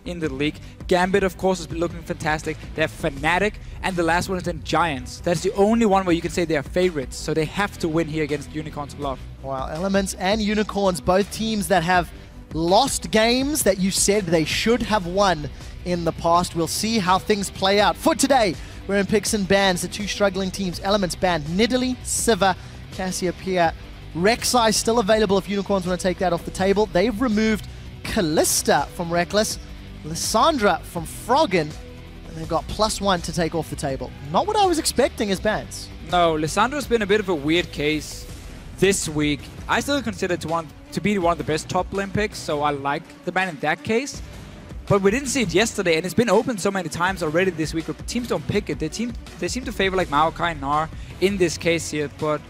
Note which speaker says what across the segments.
Speaker 1: in the league. Gambit, of course, has been looking fantastic. They have Fnatic, and the last one is then Giants. That's the only one where you can say they are favorites, so they have to win here against Unicorns of Love.
Speaker 2: Wow, Elements and Unicorns, both teams that have lost games that you said they should have won in the past. We'll see how things play out. For today, we're in picks and bans, the two struggling teams. Elements banned Nidalee, Sivir, Cassiopeia. Rek'Sai still available if Unicorns want to take that off the table. They've removed Kalista from Rekkles, Lissandra from Froggen, and they've got +1 to take off the table. Not what I was expecting as bans.
Speaker 1: No, Lissandra's been a bit of a weird case this week. I still consider it to be one of the best top lane picks, so I like the ban in that case. But we didn't see it yesterday, and it's been open so many times already this week where teams don't pick it. They seem to favor like Maokai and Gnar in this case here, but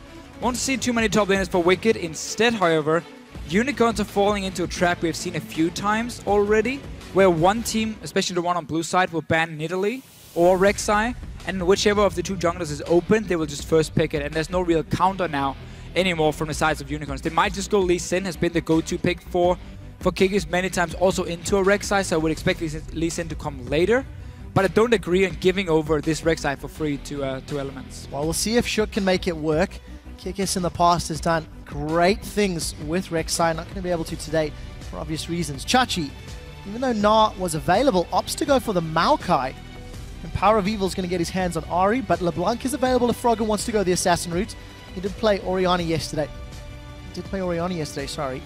Speaker 1: won't see too many top laners for Wickd. Instead, however, Unicorns are falling into a trap we've seen a few times already, where one team, especially the one on blue side, will ban Nidalee or Rek'Sai, and whichever of the two junglers is open, they will just first pick it, and there's no real counter now anymore from the sides of Unicorns. They might just go Lee Sin, has been the go-to pick for Kikis many times, also into a Rek'Sai, so I would expect Lee Sin to come later. But I don't agree on giving over this Rek'Sai for free to Elements.
Speaker 2: Well, we'll see if Shook can make it work. Kikis in the past has done great things with Rek'Sai, not going to be able to today for obvious reasons. Chachi, even though Gnar was available, opts to go for the Maokai. And PowerOfEvil is going to get his hands on Ahri, but LeBlanc is available if Froggen wants to go the assassin route. He did play Orianna yesterday. Sorry.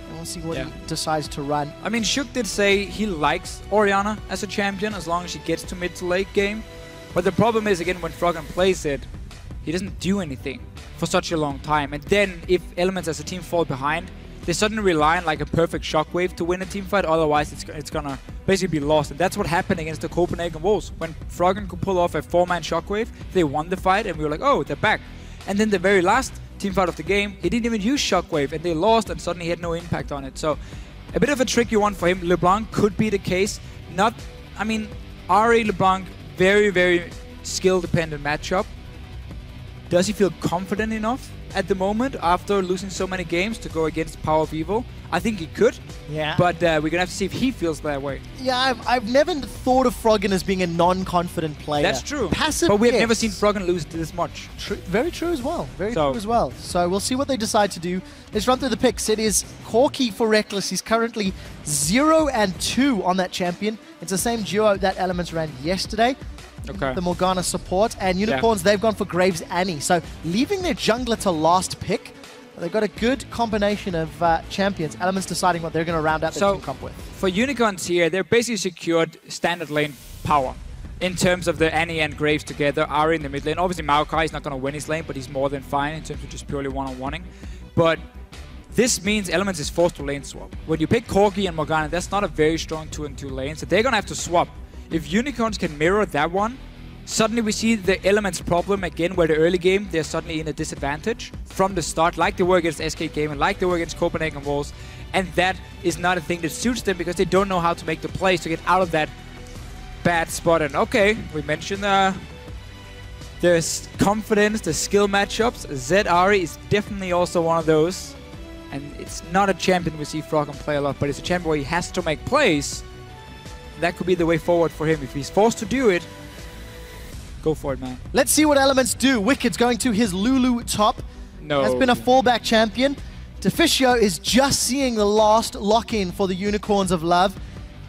Speaker 2: And we'll see what he decides to run.
Speaker 1: I mean, Shook did say he likes Orianna as a champion as long as she gets to mid to late game. But the problem is, again, when Froggen plays it, he doesn't do anything for such a long time. And then if Elements as a team fall behind, they suddenly rely on like a perfect shockwave to win a team fight. Otherwise, it's gonna basically be lost. And that's what happened against the Copenhagen Wolves. When Froggen could pull off a 4-man shockwave, they won the fight, and we were like, oh, they're back. And then the very last team fight of the game, he didn't even use shockwave, and they lost, and suddenly he had no impact on it. So a bit of a tricky one for him. LeBlanc could be the case. I mean, Ahri, LeBlanc, very, very skill-dependent matchup. Does he feel confident enough at the moment after losing so many games to go against PowerOfEvil? I think he could. Yeah. But we're going to have to see if he feels that way.
Speaker 2: Yeah, I've never thought of Froggen as being a non-confident player.
Speaker 1: That's true.
Speaker 2: Passive,
Speaker 1: but we have never seen Froggen lose this much.
Speaker 2: Very true as well. Very true as well. So we'll see what they decide to do. Let's run through the picks. It is Corki for Rekkles. He's currently 0-2 on that champion. It's the same duo that Elements ran yesterday.
Speaker 1: Okay.
Speaker 2: The Morgana support. And Unicorns, they've gone for Graves Annie. So leaving their jungler to last pick. They've got a good combination of champions. Elements deciding what they're going to round out their team comp with.
Speaker 1: For Unicorns here, they're basically secured standard lane power in terms of the Annie and Graves together. Ahri in the mid lane. Obviously, Maokai is not going to win his lane, but he's more than fine in terms of just purely one-on-oneing. But this means Elements is forced to lane swap. When you pick Corki and Morgana, that's not a very strong 2-on-2 lane, so they're going to have to swap. If Unicorns can mirror that one, suddenly we see the Elements problem again, where the early game, they're suddenly in a disadvantage from the start, like they were against SK Gaming, like they were against Copenhagen Wolves, and that is not a thing that suits them because they don't know how to make the plays to get out of that bad spot. And okay, we mentioned there's confidence, the skill matchups. Zed Ahri is definitely also one of those, and it's not a champion we see Froggen play a lot, but it's a champion where he has to make plays. That could be the way forward for him. If he's forced to do it, go for it, man.
Speaker 2: Let's see what Elements do. Wicked's going to his Lulu top.
Speaker 1: No.
Speaker 2: Has been a fallback champion. Deficio is just seeing the last lock-in for the Unicorns of Love.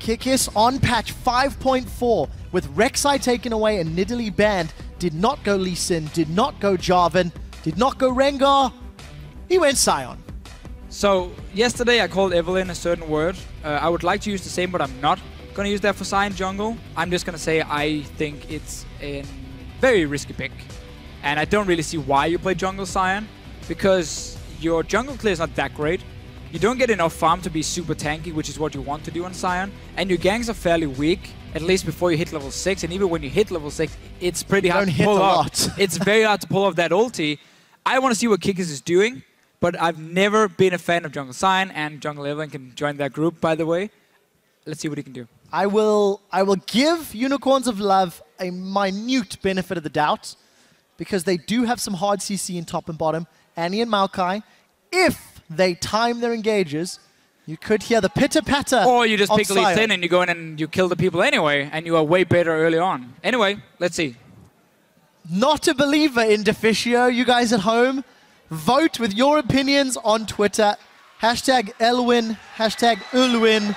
Speaker 2: Kikis on patch 5.4 with Rek'Sai taken away and Nidalee banned. Did not go Lee Sin, did not go Jarvan, did not go Rengar. He went Sion.
Speaker 1: So, yesterday I called Evelyn a certain word. I would like to use the same, but I'm not going to use that for Sion jungle. I'm just going to say I think it's a very risky pick. And I don't really see why you play jungle Sion, because your jungle clear is not that great. You don't get enough farm to be super tanky, which is what you want to do on Sion. And your ganks are fairly weak, at least before you hit level 6. And even when you hit level 6, it's pretty hard to pull off. It's very hard to pull off that ulti. I want to see what Kikis is doing, but I've never been a fan of jungle Sion, and jungle Evelyn can join that group, by the way. Let's see what he can do.
Speaker 2: I will give Unicorns of Love a minute benefit of the doubt, because they do have some hard CC in top and bottom. Annie and Maokai, if they time their engages, You could hear the pitter-patter.
Speaker 1: Or you just pick
Speaker 2: of
Speaker 1: Lee
Speaker 2: Sion.
Speaker 1: Sin and you go in and you kill the people anyway, and you are way better early on. Anyway, let's see.
Speaker 2: Not a believer in Deficio. You guys at home, vote with your opinions on Twitter. Hashtag Elwin, hashtag Ulwin,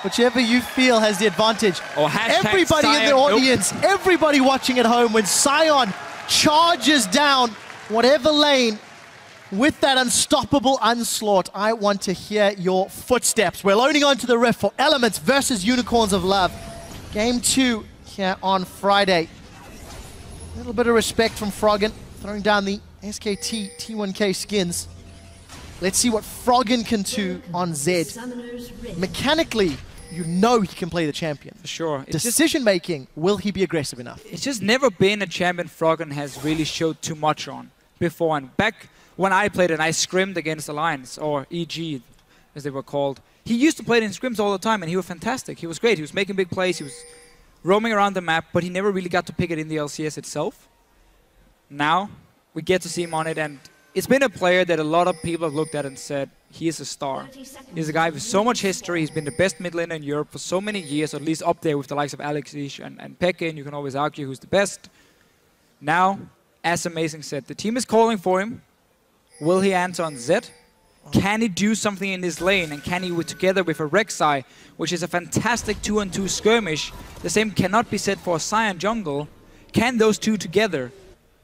Speaker 2: whichever you feel has the advantage.
Speaker 1: Or hashtag
Speaker 2: everybody
Speaker 1: Sion.
Speaker 2: in the audience, everybody watching at home, when Sion charges down whatever lane with that unstoppable onslaught, I want to hear your footsteps. We're loading onto the rift for Elements versus Unicorns of Love. Game 2 here on Friday. A little bit of respect from Froggen, throwing down the SKT T1K skins. Let's see what Froggen can do on Zed. Mechanically, you know he can play the champion.
Speaker 1: For sure.
Speaker 2: Decision making, will he be aggressive enough?
Speaker 1: It's just never been a champion Froggen has really showed too much on before. And back when I played and I scrimmed against Alliance, or EG as they were called, he used to play it in scrims all the time and he was fantastic. He was great. He was making big plays. He was roaming around the map, but he never really got to pick it in the LCS itself. Now we get to see him on it, and it's been a player that a lot of people have looked at and said, he is a star. He's a guy with so much history. He's been the best mid laner in Europe for so many years, or at least up there with the likes of Alexish and Peke, and you can always argue who's the best. Now, as Amazing said, the team is calling for him. Will he answer on Zed? Can he do something in this lane? And can he, together with a Rek'Sai, which is a fantastic 2-on-2 skirmish, the same cannot be said for a Sion jungle, can those two together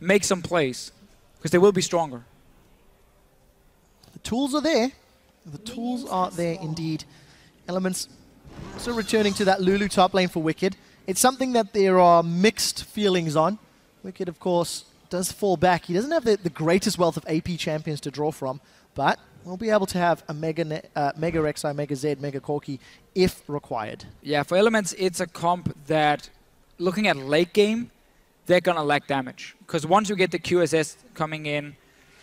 Speaker 1: make some plays? Because they will be stronger.
Speaker 2: The tools are there. The tools are there indeed. Elements also returning to that Lulu top lane for Wickd. It's something that there are mixed feelings on. Wickd, of course, does fall back. He doesn't have the greatest wealth of AP champions to draw from, but we'll be able to have a Mega Rek'Sai, Mega Zed, Mega Corki if required. Yeah,
Speaker 1: for Elements, it's a comp that, looking at late game, they're going to lack damage. Because once you get the QSS coming in,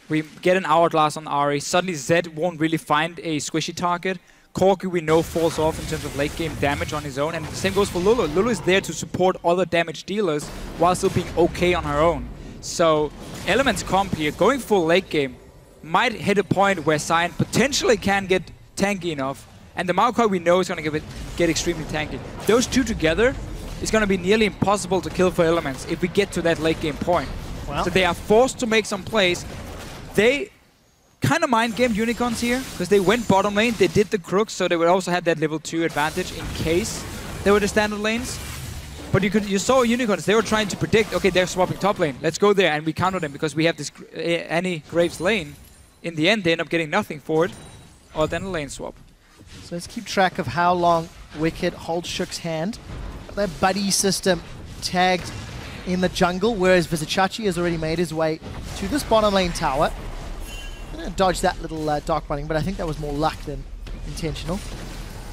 Speaker 1: we get an Hourglass on Ahri, suddenly Zed won't really find a squishy target. Corki, we know, falls off in terms of late game damage on his own, and the same goes for Lulu. Lulu is there to support other damage dealers while still being okay on her own. So Elements comp here, going full late game, might hit a point where Sion potentially can get tanky enough, and the Maokai we know is going to get extremely tanky. Those two together is going to be nearly impossible to kill for Elements if we get to that late game point. Well, so they are forced to make some plays. They kind of mind-gamed Unicorns here, because they went bottom lane, they did the crooks, so they would also have that level 2 advantage in case they were the standard lanes. But you saw Unicorns, they were trying to predict, okay, they're swapping top lane, let's go there, and we counter them because we have this NA Graves lane. In the end, they end up getting nothing for it, or then a lane swap.
Speaker 2: So let's keep track of how long Wickd holds Shook's hand. Their buddy system tagged in the jungle, whereas Vizicsacsi has already made his way to this bottom lane tower. I'm going to dodge that little dark bunning, but I think that was more luck than intentional.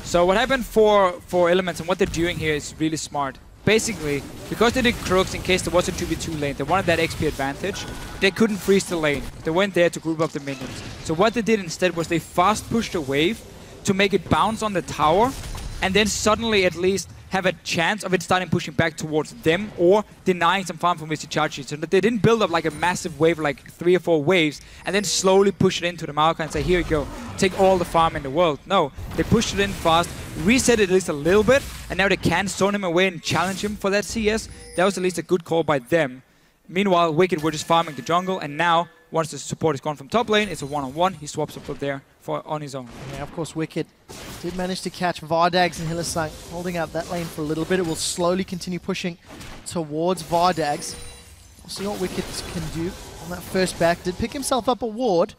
Speaker 1: So what happened for Elements and what they're doing here is really smart. Basically, because they did crooks in case there was a 2v2 lane, they wanted that XP advantage, they couldn't freeze the lane. They went there to group up the minions. So what they did instead was they fast pushed a wave to make it bounce on the tower, and then suddenly at least have a chance of it starting pushing back towards them or denying some farm from Vizicsacsi. So that they didn't build up like a massive wave, like 3 or 4 waves, and then slowly push it into the Maokai and say, here you go, take all the farm in the world. No, they pushed it in fast, reset it at least a little bit, and now they can stone him away and challenge him for that CS. That was at least a good call by them. Meanwhile, Wickd were just farming the jungle, and now, once the support is gone from top lane, it's a one-on-one. He swaps up there on his own.
Speaker 2: Yeah, of course, Wickd did manage to catch Vardags and Hylissang, holding out that lane for a little bit. It will slowly continue pushing towards Vardags. We'll see what Wickd can do on that first back. Did pick himself up a ward.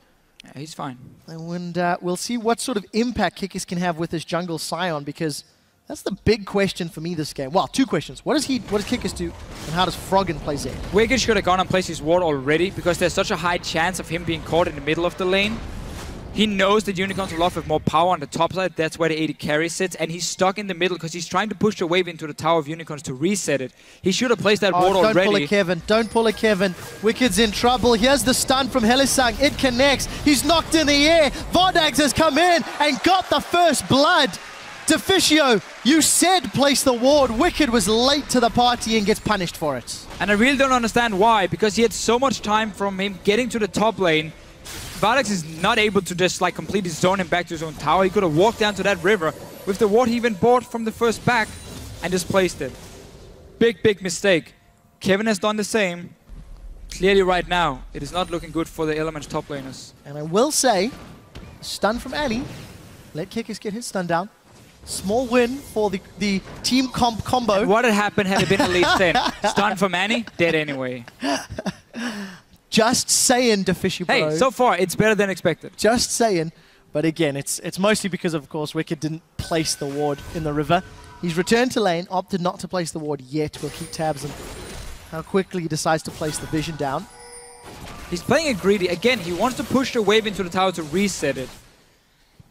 Speaker 1: Yeah, he's fine.
Speaker 2: And we'll see what sort of impact Kikis can have with this jungle Sion, because that's the big question for me this game. Well, 2 questions. What does Kikis do, and how does Froggen play Zed?
Speaker 1: Wickd should have gone and placed his ward already, because there's such a high chance of him being caught in the middle of the lane. He knows that Unicorns will offer more power on the top side. That's where the AD carry sits, and he's stuck in the middle because he's trying to push the wave into the Tower of Unicorns to reset it. He should have placed that ward already.
Speaker 2: Don't pull it, Kevin. Don't pull it, Kevin. Wickd's in trouble. Here's the stun from Hylissang. It connects. He's knocked in the air. Vardags has come in and got the first blood. Deficio, you said place the ward. Wickd was late to the party and gets punished for it.
Speaker 1: And I really don't understand why, because he had so much time from him getting to the top lane, Vardags is not able to just like completely zone him back to his own tower. He could have walked down to that river with the ward he even bought from the first back and just placed it. Big, big mistake. Kevin has done the same. Clearly right now, it is not looking good for the Elements top laners.
Speaker 2: And I will say, stun from Ahri. Let Kikis get his stun down. Small win for the team combo.
Speaker 1: And what had happened had it been at least 10? Stun from Ahri, dead anyway.
Speaker 2: Just saying, Deficio bro.
Speaker 1: Hey, so far, it's better than expected.
Speaker 2: Just saying. But again, it's mostly because, of course, Wickd didn't place the ward in the river. He's returned to lane, opted not to place the ward yet. We'll keep tabs on how quickly he decides to place the vision down.
Speaker 1: He's playing it greedy. Again, he wants to push the wave into the tower to reset it.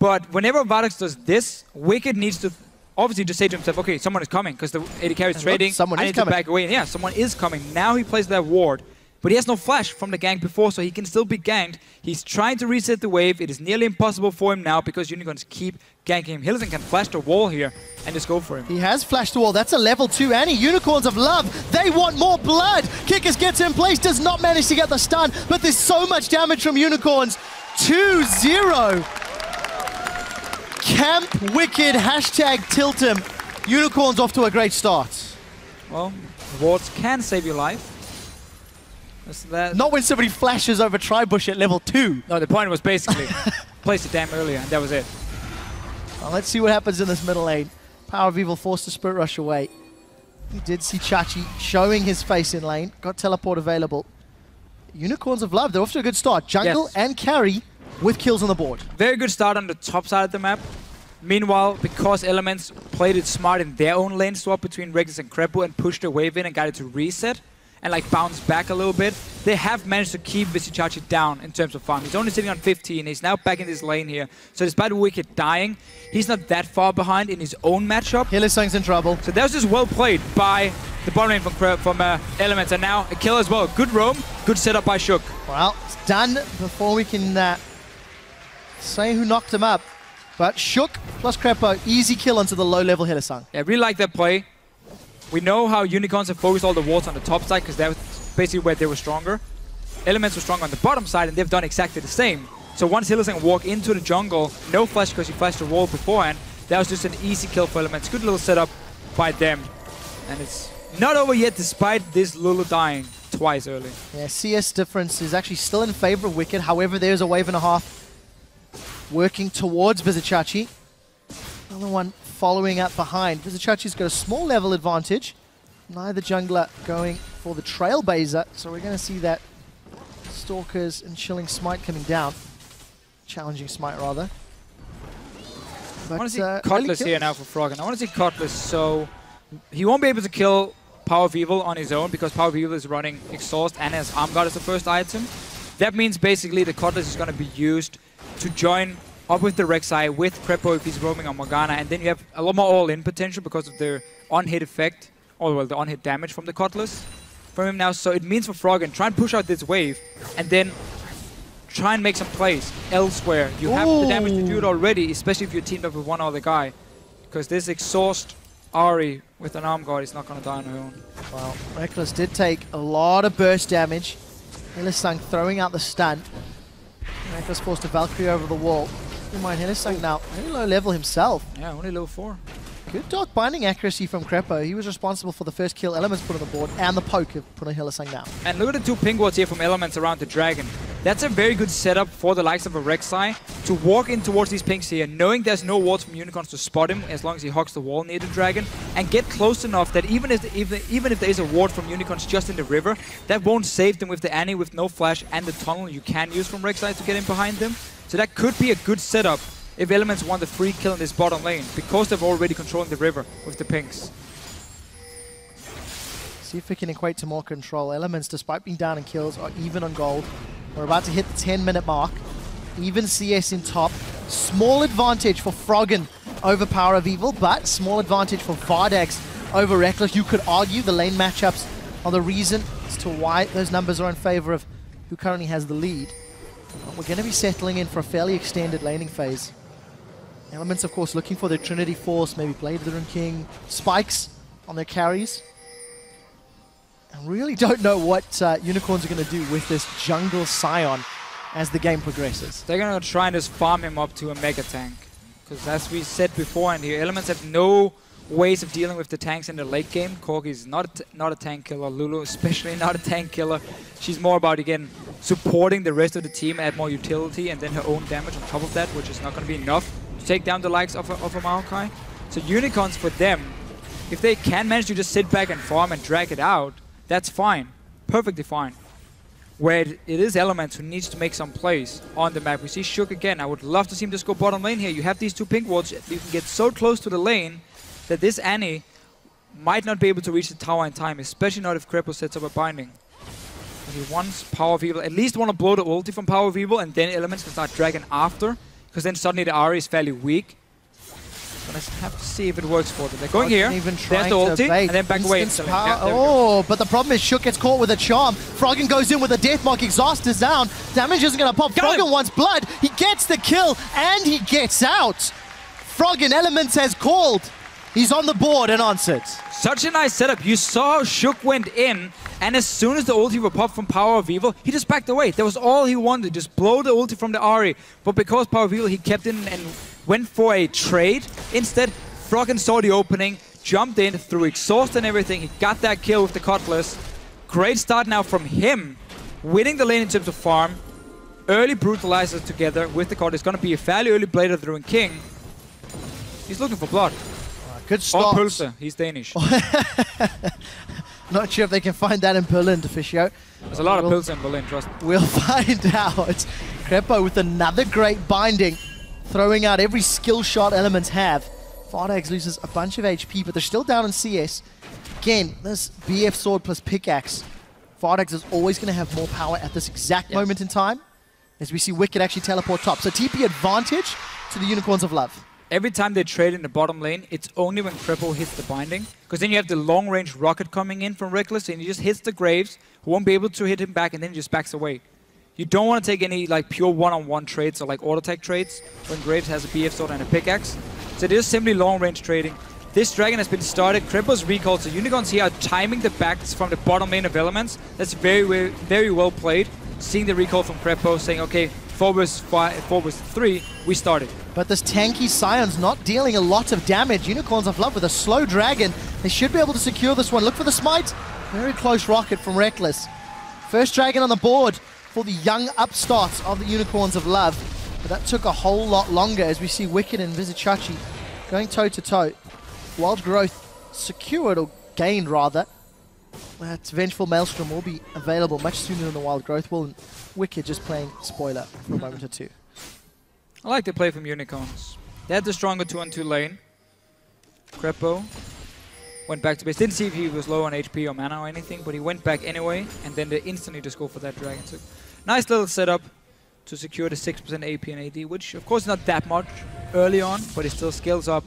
Speaker 1: But whenever Vardags does this, Wickd needs to obviously just say to himself, okay, someone is coming, because the AD carry is trading.
Speaker 2: Someone
Speaker 1: I
Speaker 2: is
Speaker 1: need
Speaker 2: coming.
Speaker 1: to back away. And yeah, someone is coming. Now he plays that ward. But he has no flash from the gank before, so he can still be ganked. He's trying to reset the wave. It is nearly impossible for him now because Unicorns keep ganking him. Hylissang can flash the wall here and just go for him.
Speaker 2: He has flashed the wall. That's a level 2 Annie. Unicorns of Love. They want more blood. Kikis gets in place, does not manage to get the stun, but there's so much damage from Unicorns. 2-0. Camp Wickd, hashtag tilt him. Unicorns off to a great start.
Speaker 1: Well, wards can save your life.
Speaker 2: Not when somebody flashes over Tribush at level 2.
Speaker 1: No, the point was basically place the dam earlier, and that was it.
Speaker 2: Well, let's see what happens in this middle lane. PowerOfEvil forced to Spirit Rush away. You did see Chachi showing his face in lane. Got teleport available. Unicorns of Love, they're off to a good start. Jungle and carry with kills on the board.
Speaker 1: Very good start on the top side of the map. Meanwhile, because Elements played it smart in their own lane swap between Rekkles and Krepo and pushed the wave in and got it to reset and like bounce back a little bit, they have managed to keep Vizicsacsi down in terms of farm. He's only sitting on 15. He's now back in this lane here. So despite Wickd dying, he's not that far behind in his own matchup.
Speaker 2: Hylissang's in trouble.
Speaker 1: So that was just well played by the bottom lane from Elements. And now a kill as well. Good roam, good setup by Shook.
Speaker 2: Well, it's done before we can say who knocked him up. But Shook plus Krepo, easy kill onto the low-level Hylissang.
Speaker 1: Yeah, I really like that play. We know how Unicorns have focused all the wards on the top side because that's basically where they were stronger. Elements were strong on the bottom side and they've done exactly the same. So once Hylissang walked into the jungle, no flash because he flashed the wall beforehand, that was just an easy kill for Elements. Good little setup by them. And it's not over yet despite this Lulu dying twice early.
Speaker 2: Yeah, CS difference is actually still in favor of Wickd. However, there's a wave and a half working towards Vizicsacsi. Another one following up behind. Vizicacsi's got a small level advantage. Neither jungler going for the Trailblazer, so we're going to see that Stalkers and Chilling Smite coming down. Challenging Smite, rather. But,
Speaker 1: I want to see Cutlass here now for Froggen. I want to see Cutlass, so he won't be able to kill PowerOfEvil on his own because PowerOfEvil is running Exhaust and has Arm Guard as the first item. That means basically the Cutlass is going to be used to join up with the Rek'Sai, with Krepo if he's roaming on Morgana, and then you have a lot more all-in potential because of the on-hit effect, or well, the on-hit damage from the Cutlass from him now. So it means for Froggen, try and push out this wave, and then try and make some plays elsewhere. You have the damage to do it already, especially if you're teamed up with one other guy, because this Exhaust Ahri with an Arm Guard is not going to die on her own.
Speaker 2: Well, Rekkles did take a lot of burst damage. Hylissang throwing out the stun. Rekkles forced a Valkyrie over the wall. Never mind, Hylissang now very low level himself.
Speaker 1: Yeah, only level 4.
Speaker 2: Good dot binding accuracy from Krepo. He was responsible for the first kill Elements put on the board and the poke of putting Hylissang down.
Speaker 1: And look at the 2 ping wards here from Elements around the dragon. That's a very good setup for the likes of a Rek'Sai to walk in towards these pings here, knowing there's no wards from Unicorns to spot him as long as he hogs the wall near the dragon, and get close enough that even if there is a ward from Unicorns just in the river, that won't save them with the Annie with no flash and the tunnel you can use from Rek'Sai to get in behind them. So that could be a good setup if Elements want the free kill in this bottom lane, because they're already controlling the river with the pings.
Speaker 2: See if we can equate to more control. Elements, despite being down in kills, are even on gold. We're about to hit the 10-minute mark. Even CS in top. Small advantage for Froggen over PowerOfEvil, but small advantage for Vardags over Rekkles. You could argue the lane matchups are the reason as to why those numbers are in favor of who currently has the lead. But we're going to be settling in for a fairly extended laning phase. Elements, of course, looking for their Trinity Force, maybe Blade of the Rune King, spikes on their carries. I really don't know what Unicorns are going to do with this jungle Sion. as the game progresses.
Speaker 1: They're going to try and just farm him up to a mega tank. Because as we said before, and here, Elements have no ways of dealing with the tanks in the late game. Corki is not a tank killer. Lulu especially not a tank killer. She's more about, again, supporting the rest of the team, add more utility, and then her own damage on top of that, which is not going to be enough to take down the likes of a Maokai. So Unicorns for them, if they can manage to just sit back and farm and drag it out, that's fine. Perfectly fine. Where it is Elements who needs to make some plays on the map. We see Shook again. I would love to see him just go bottom lane here. You have these two pink wards. You can get so close to the lane that this Annie might not be able to reach the tower in time, especially not if Krepo sets up a binding. But he wants PowerOfEvil. At least want to blow the ulti from PowerOfEvil, and then Elements can start dragging after, because then suddenly the Ahri is fairly weak. But let's have to see if it works for them. They're going here, there's the ulti, and then back away.
Speaker 2: Oh, but the problem is Shook gets caught with a charm. Froggen goes in with a deathmark, exhaust is down. Damage isn't going to pop. Froggen wants blood. He gets the kill, and he gets out. Froggen, Elements has called. He's on the board and answered.
Speaker 1: Such a nice setup. You saw how Shook went in, and as soon as the ulti were popped from PowerOfEvil, he just backed away. That was all he wanted, just blow the ulti from the Ahri. But because PowerOfEvil, he kept in and went for a trade. Instead, Froggen saw the opening, jumped in, threw exhaust and everything. He got that kill with the Cutlass. Great start now from him, winning the lane in terms of farm. Early brutalizers together with the Cutlass. It's going to be a fairly early Blade of the Ruined King. He's looking for blood.
Speaker 2: Good start.
Speaker 1: Oh, Pulsar. He's Danish.
Speaker 2: Not sure if they can find that in Berlin, Deficio.
Speaker 1: There's a lot of Pulsar in Berlin, trust me.
Speaker 2: We'll find out. Krepo with another great binding, throwing out every skill shot Elements have. Vardags loses a bunch of HP, but they're still down in CS. Again, this BF sword plus pickaxe. Vardags is always going to have more power at this exact moment in time, as we see Wickd actually teleport top. So TP advantage to the Unicorns of Love.
Speaker 1: Every time they trade in the bottom lane, it's only when Krepo hits the binding. Because then you have the long-range rocket coming in from Rekkles, and he just hits the Graves, who won't be able to hit him back, and then he just backs away. You don't want to take any like pure one-on-one trades or like auto-tech trades when Graves has a BF sword and a pickaxe. So it is simply long-range trading. This dragon has been started. Krepo's recall, so Unicorns here are timing the backs from the bottom lane of Elements. That's very well played. Seeing the recall from Krepo, saying, okay, 4 vs 3, we started.
Speaker 2: But this tanky Sion's not dealing a lot of damage. Unicorns of Love with a slow dragon. They should be able to secure this one. Look for the smite. Very close rocket from Rekkles. First dragon on the board for the young upstarts of the Unicorns of Love. But that took a whole lot longer as we see Wickd and Vizicsacsi going toe-to-toe. Wild Growth secured, or gained rather. That Vengeful Maelstrom will be available much sooner than the Wild Growth will. Wickd just playing spoiler for a moment or two.
Speaker 1: I like the play from Unicorns. They had the stronger 2-on-2 lane. Krepo went back to base. Didn't see if he was low on HP or mana or anything, but he went back anyway, and then they instantly just go for that dragon. So nice little setup to secure the 6% AP and AD, which of course is not that much early on, but it still scales up.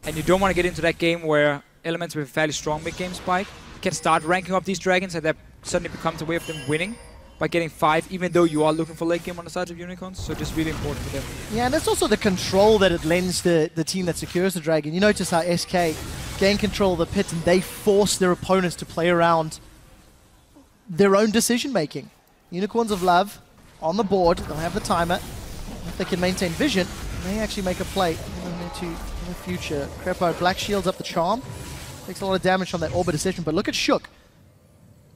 Speaker 1: And you don't want to get into that game where Elements with a fairly strong mid-game spike can start ranking up these dragons, and that suddenly becomes a way of them winning by getting 5, even though you are looking for late game on the side of Unicorns. So just really important for them. Yeah,
Speaker 2: and it's also the control that it lends to the team that secures the dragon. You notice how SK gain control of the pit and they force their opponents to play around their own decision-making. Unicorns of Love on the board. They'll have the timer. If they can maintain vision, they may actually make a play in the future. Krepo Black Shields up the charm. Takes a lot of damage from that Orbit decision, but look at Shook.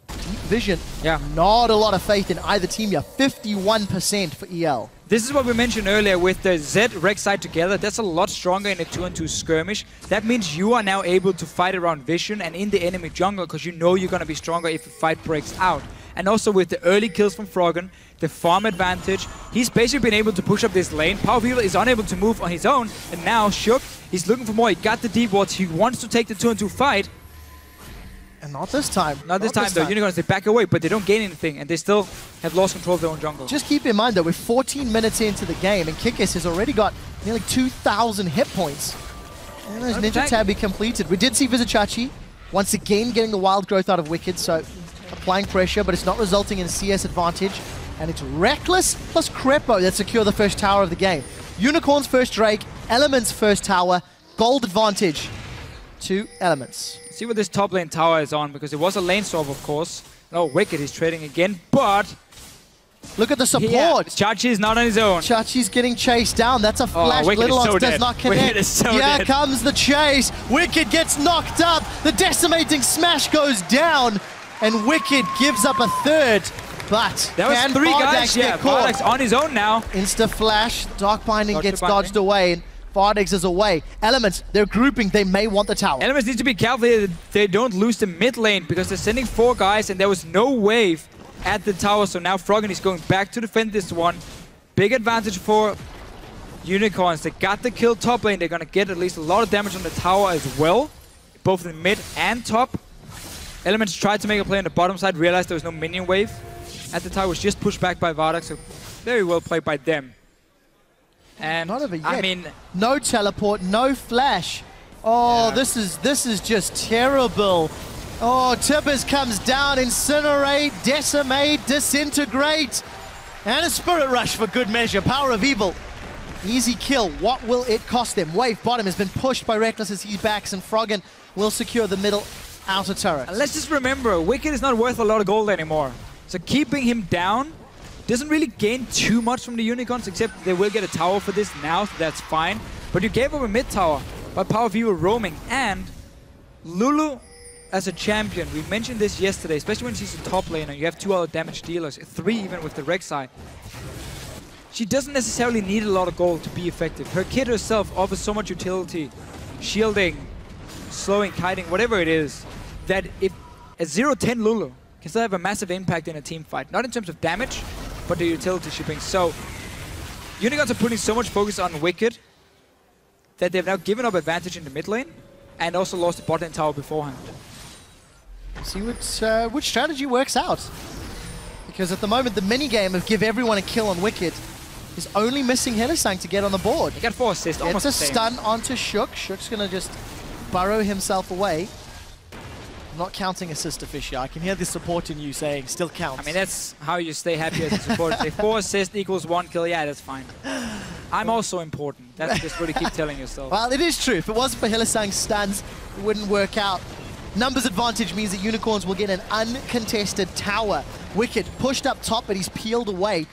Speaker 2: Deep vision.
Speaker 1: Yeah.
Speaker 2: Not a lot of faith in either team here. 51% for EL.
Speaker 1: This is what we mentioned earlier with the Zed Rek'Sai together. That's a lot stronger in a 2-on-2 skirmish. That means you are now able to fight around vision and in the enemy jungle because you know you're going to be stronger if the fight breaks out. And also with the early kills from Froggen, the farm advantage, he's basically been able to push up this lane. PowerOfEvil is unable to move on his own, and now Shook, he's looking for more. He got the deep wards. He wants to take the 2-on-2 fight.
Speaker 2: And not this time.
Speaker 1: Not this time though. Unicorns, they back away, but they don't gain anything, and they still have lost control of their own jungle.
Speaker 2: Just keep in mind though, we're 14 minutes into the game, and Kikis has already got nearly 2,000 hit points. And there's Ninja Tabby completed. We did see Vizicsacsi once again getting the Wild Growth out of Wickd, so applying pressure, but it's not resulting in a CS advantage. And it's Rekkles plus Krepo that secure the first tower of the game. Unicorns first Drake, Elements first tower, gold advantage to Elements.
Speaker 1: See what this top lane tower is on, because it was a lane swap, of course. No, Wickd is trading again, but
Speaker 2: Look at the support.
Speaker 1: Yeah, Chachi is not on his own.
Speaker 2: Chachi's getting chased down. That's a flash. Little does not connect.
Speaker 1: Wickd is so
Speaker 2: Here
Speaker 1: dead.
Speaker 2: comes the chase. Wickd gets knocked up. The decimating smash goes down. And Wickd gives up a third. But
Speaker 1: that was
Speaker 2: can
Speaker 1: 3
Speaker 2: Vardags
Speaker 1: guys. Yeah,
Speaker 2: get caught?
Speaker 1: Vardags on his own now.
Speaker 2: Insta flash. Dark Binding
Speaker 1: Dodge
Speaker 2: gets
Speaker 1: the binding.
Speaker 2: dodged away. And Vardags is away. Elements, they're grouping. They may want the tower.
Speaker 1: Elements need to be careful here that they don't lose the mid lane because they're sending 4 guys and there was no wave at the tower. So now Froggen is going back to defend this one. Big advantage for Unicorns. They got the kill top lane. They're going to get at least a lot of damage on the tower as well, both in mid and top. Elements tried to make a play on the bottom side, realized there was no minion wave at the tower. Was just pushed back by Vardags, so very well played by them. And
Speaker 2: Not of it yet.
Speaker 1: I mean,
Speaker 2: no teleport, no flash. Oh,
Speaker 1: Yeah.
Speaker 2: this is just terrible. Oh, Tibbers comes down, incinerate, decimate, disintegrate, and a spirit rush for good measure. PowerOfEvil, easy kill. What will it cost them? Wave bottom has been pushed by Rekkles as he backs, and Froggen will secure the middle outer turret.
Speaker 1: and let's just remember, Wickd is not worth a lot of gold anymore. So keeping him down doesn't really gain too much from the Unicorns, except they will get a tower for this now, so that's fine. But you gave up a mid tower by PowerOfEvil roaming, and Lulu as a champion, we mentioned this yesterday, especially when she's a top laner, you have 2 other damage dealers, 3 even with the Rek'Sai. She doesn't necessarily need a lot of gold to be effective. Her kit herself offers so much utility, shielding, slowing, kiting, whatever it is, that if a 0-10 Lulu can still have a massive impact in a team fight. Not in terms of damage, but the utility she brings. So, Unicorns are putting so much focus on Wickd that they've now given up advantage in the mid lane and also lost the bot lane tower beforehand.
Speaker 2: See which strategy works out. Because at the moment, the minigame of give everyone a kill on Wickd is only missing Hylissang to get on the board.
Speaker 1: He got 4 assists, almost
Speaker 2: It's a
Speaker 1: the same.
Speaker 2: stun onto Shook. Shook's going to just burrow himself away. I'm not counting assist, Deficio. I can hear the support in you saying still counts.
Speaker 1: I mean, that's how you stay happy as a supporter. Say 4 assists equals 1 kill, yeah, that's fine. I'm also important. That's just what you keep telling yourself.
Speaker 2: Well, it is true. If it wasn't for Hylissang's stuns, it wouldn't work out. Numbers advantage means that Unicorns will get an uncontested tower. Wickd pushed up top, but he's peeled away.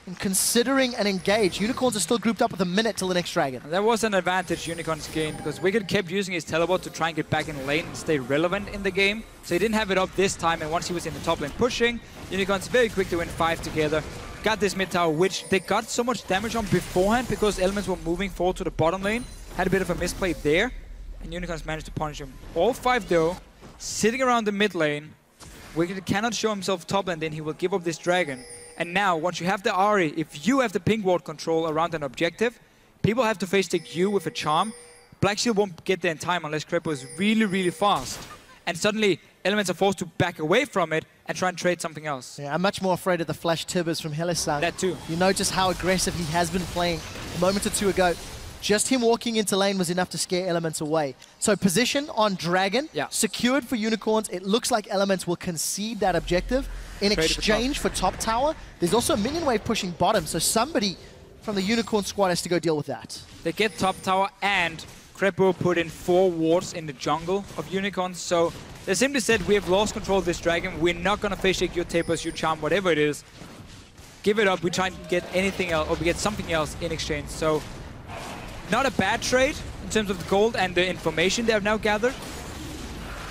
Speaker 2: And considering an engage, Unicorns are still grouped up with a minute till the next dragon.
Speaker 1: That was an advantage Unicorns gained because Wickd kept using his teleport to try and get back in lane and stay relevant in the game. So he didn't have it up this time, and once he was in the top lane pushing, Unicorns very quick to win 5 together. Got this mid tower, which they got so much damage on beforehand because Elements were moving forward to the bottom lane. Had a bit of a misplay there, and Unicorns managed to punish him. All 5 though, sitting around the mid lane. Wickd cannot show himself top lane, then he will give up this dragon. And now, once you have the Ahri, if you have the ping ward control around an objective, people have to face take you with a charm. Black Shield won't get there in time unless Krepo is really, really fast. And suddenly, Elements are forced to back away from it and try and trade something else.
Speaker 2: Yeah, I'm much more afraid of the flash Tibbers from Hylissang.
Speaker 1: That too.
Speaker 2: You know just how aggressive he has been playing a moment or two ago. Just him walking into lane was enough to scare Elements away. So position on Dragon, secured for Unicorns. It looks like Elements will concede that objective in exchange for top tower. There's also a minion wave pushing bottom, so somebody from the Unicorn squad has to go deal with that.
Speaker 1: They get top tower, and Krepo put in 4 wards in the jungle of Unicorns. So they simply said, we have lost control of this dragon. We're not going to face shake your tapers, your charm, whatever it is. Give it up. We try and get anything else, or we get something else in exchange. So not a bad trade in terms of the gold and the information they have now gathered.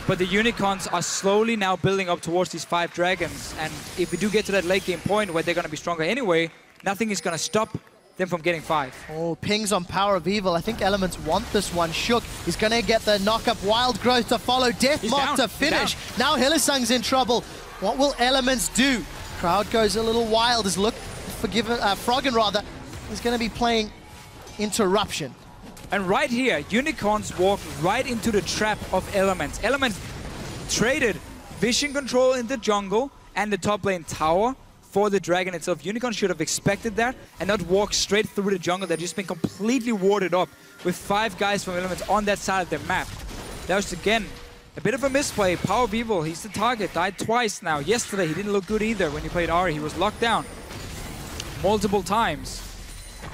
Speaker 1: But the Unicorns are slowly now building up towards these 5 dragons. And if we do get to that late game point where they're going to be stronger anyway, nothing is going to stop them from getting 5.
Speaker 2: Oh, pings on PowerOfEvil. I think Elements want this one. Shook is going to get the knock-up. Wild Growth to follow. Deathmark to finish. Now Hylissang's in trouble. What will Elements do? Crowd goes a little wild. Is Froggen rather is going to be playing Interruption.
Speaker 1: And right here, Unicorns walk right into the trap of Elements. Elements traded vision control in the jungle and the top lane tower for the dragon itself. Unicorns should have expected that and not walk straight through the jungle. They've just been completely warded up with 5 guys from Elements on that side of the map. That was, again, a bit of a misplay. PowerOfEvil, he's the target, died twice now. Yesterday, he didn't look good either when he played Ahri. He was locked down multiple times.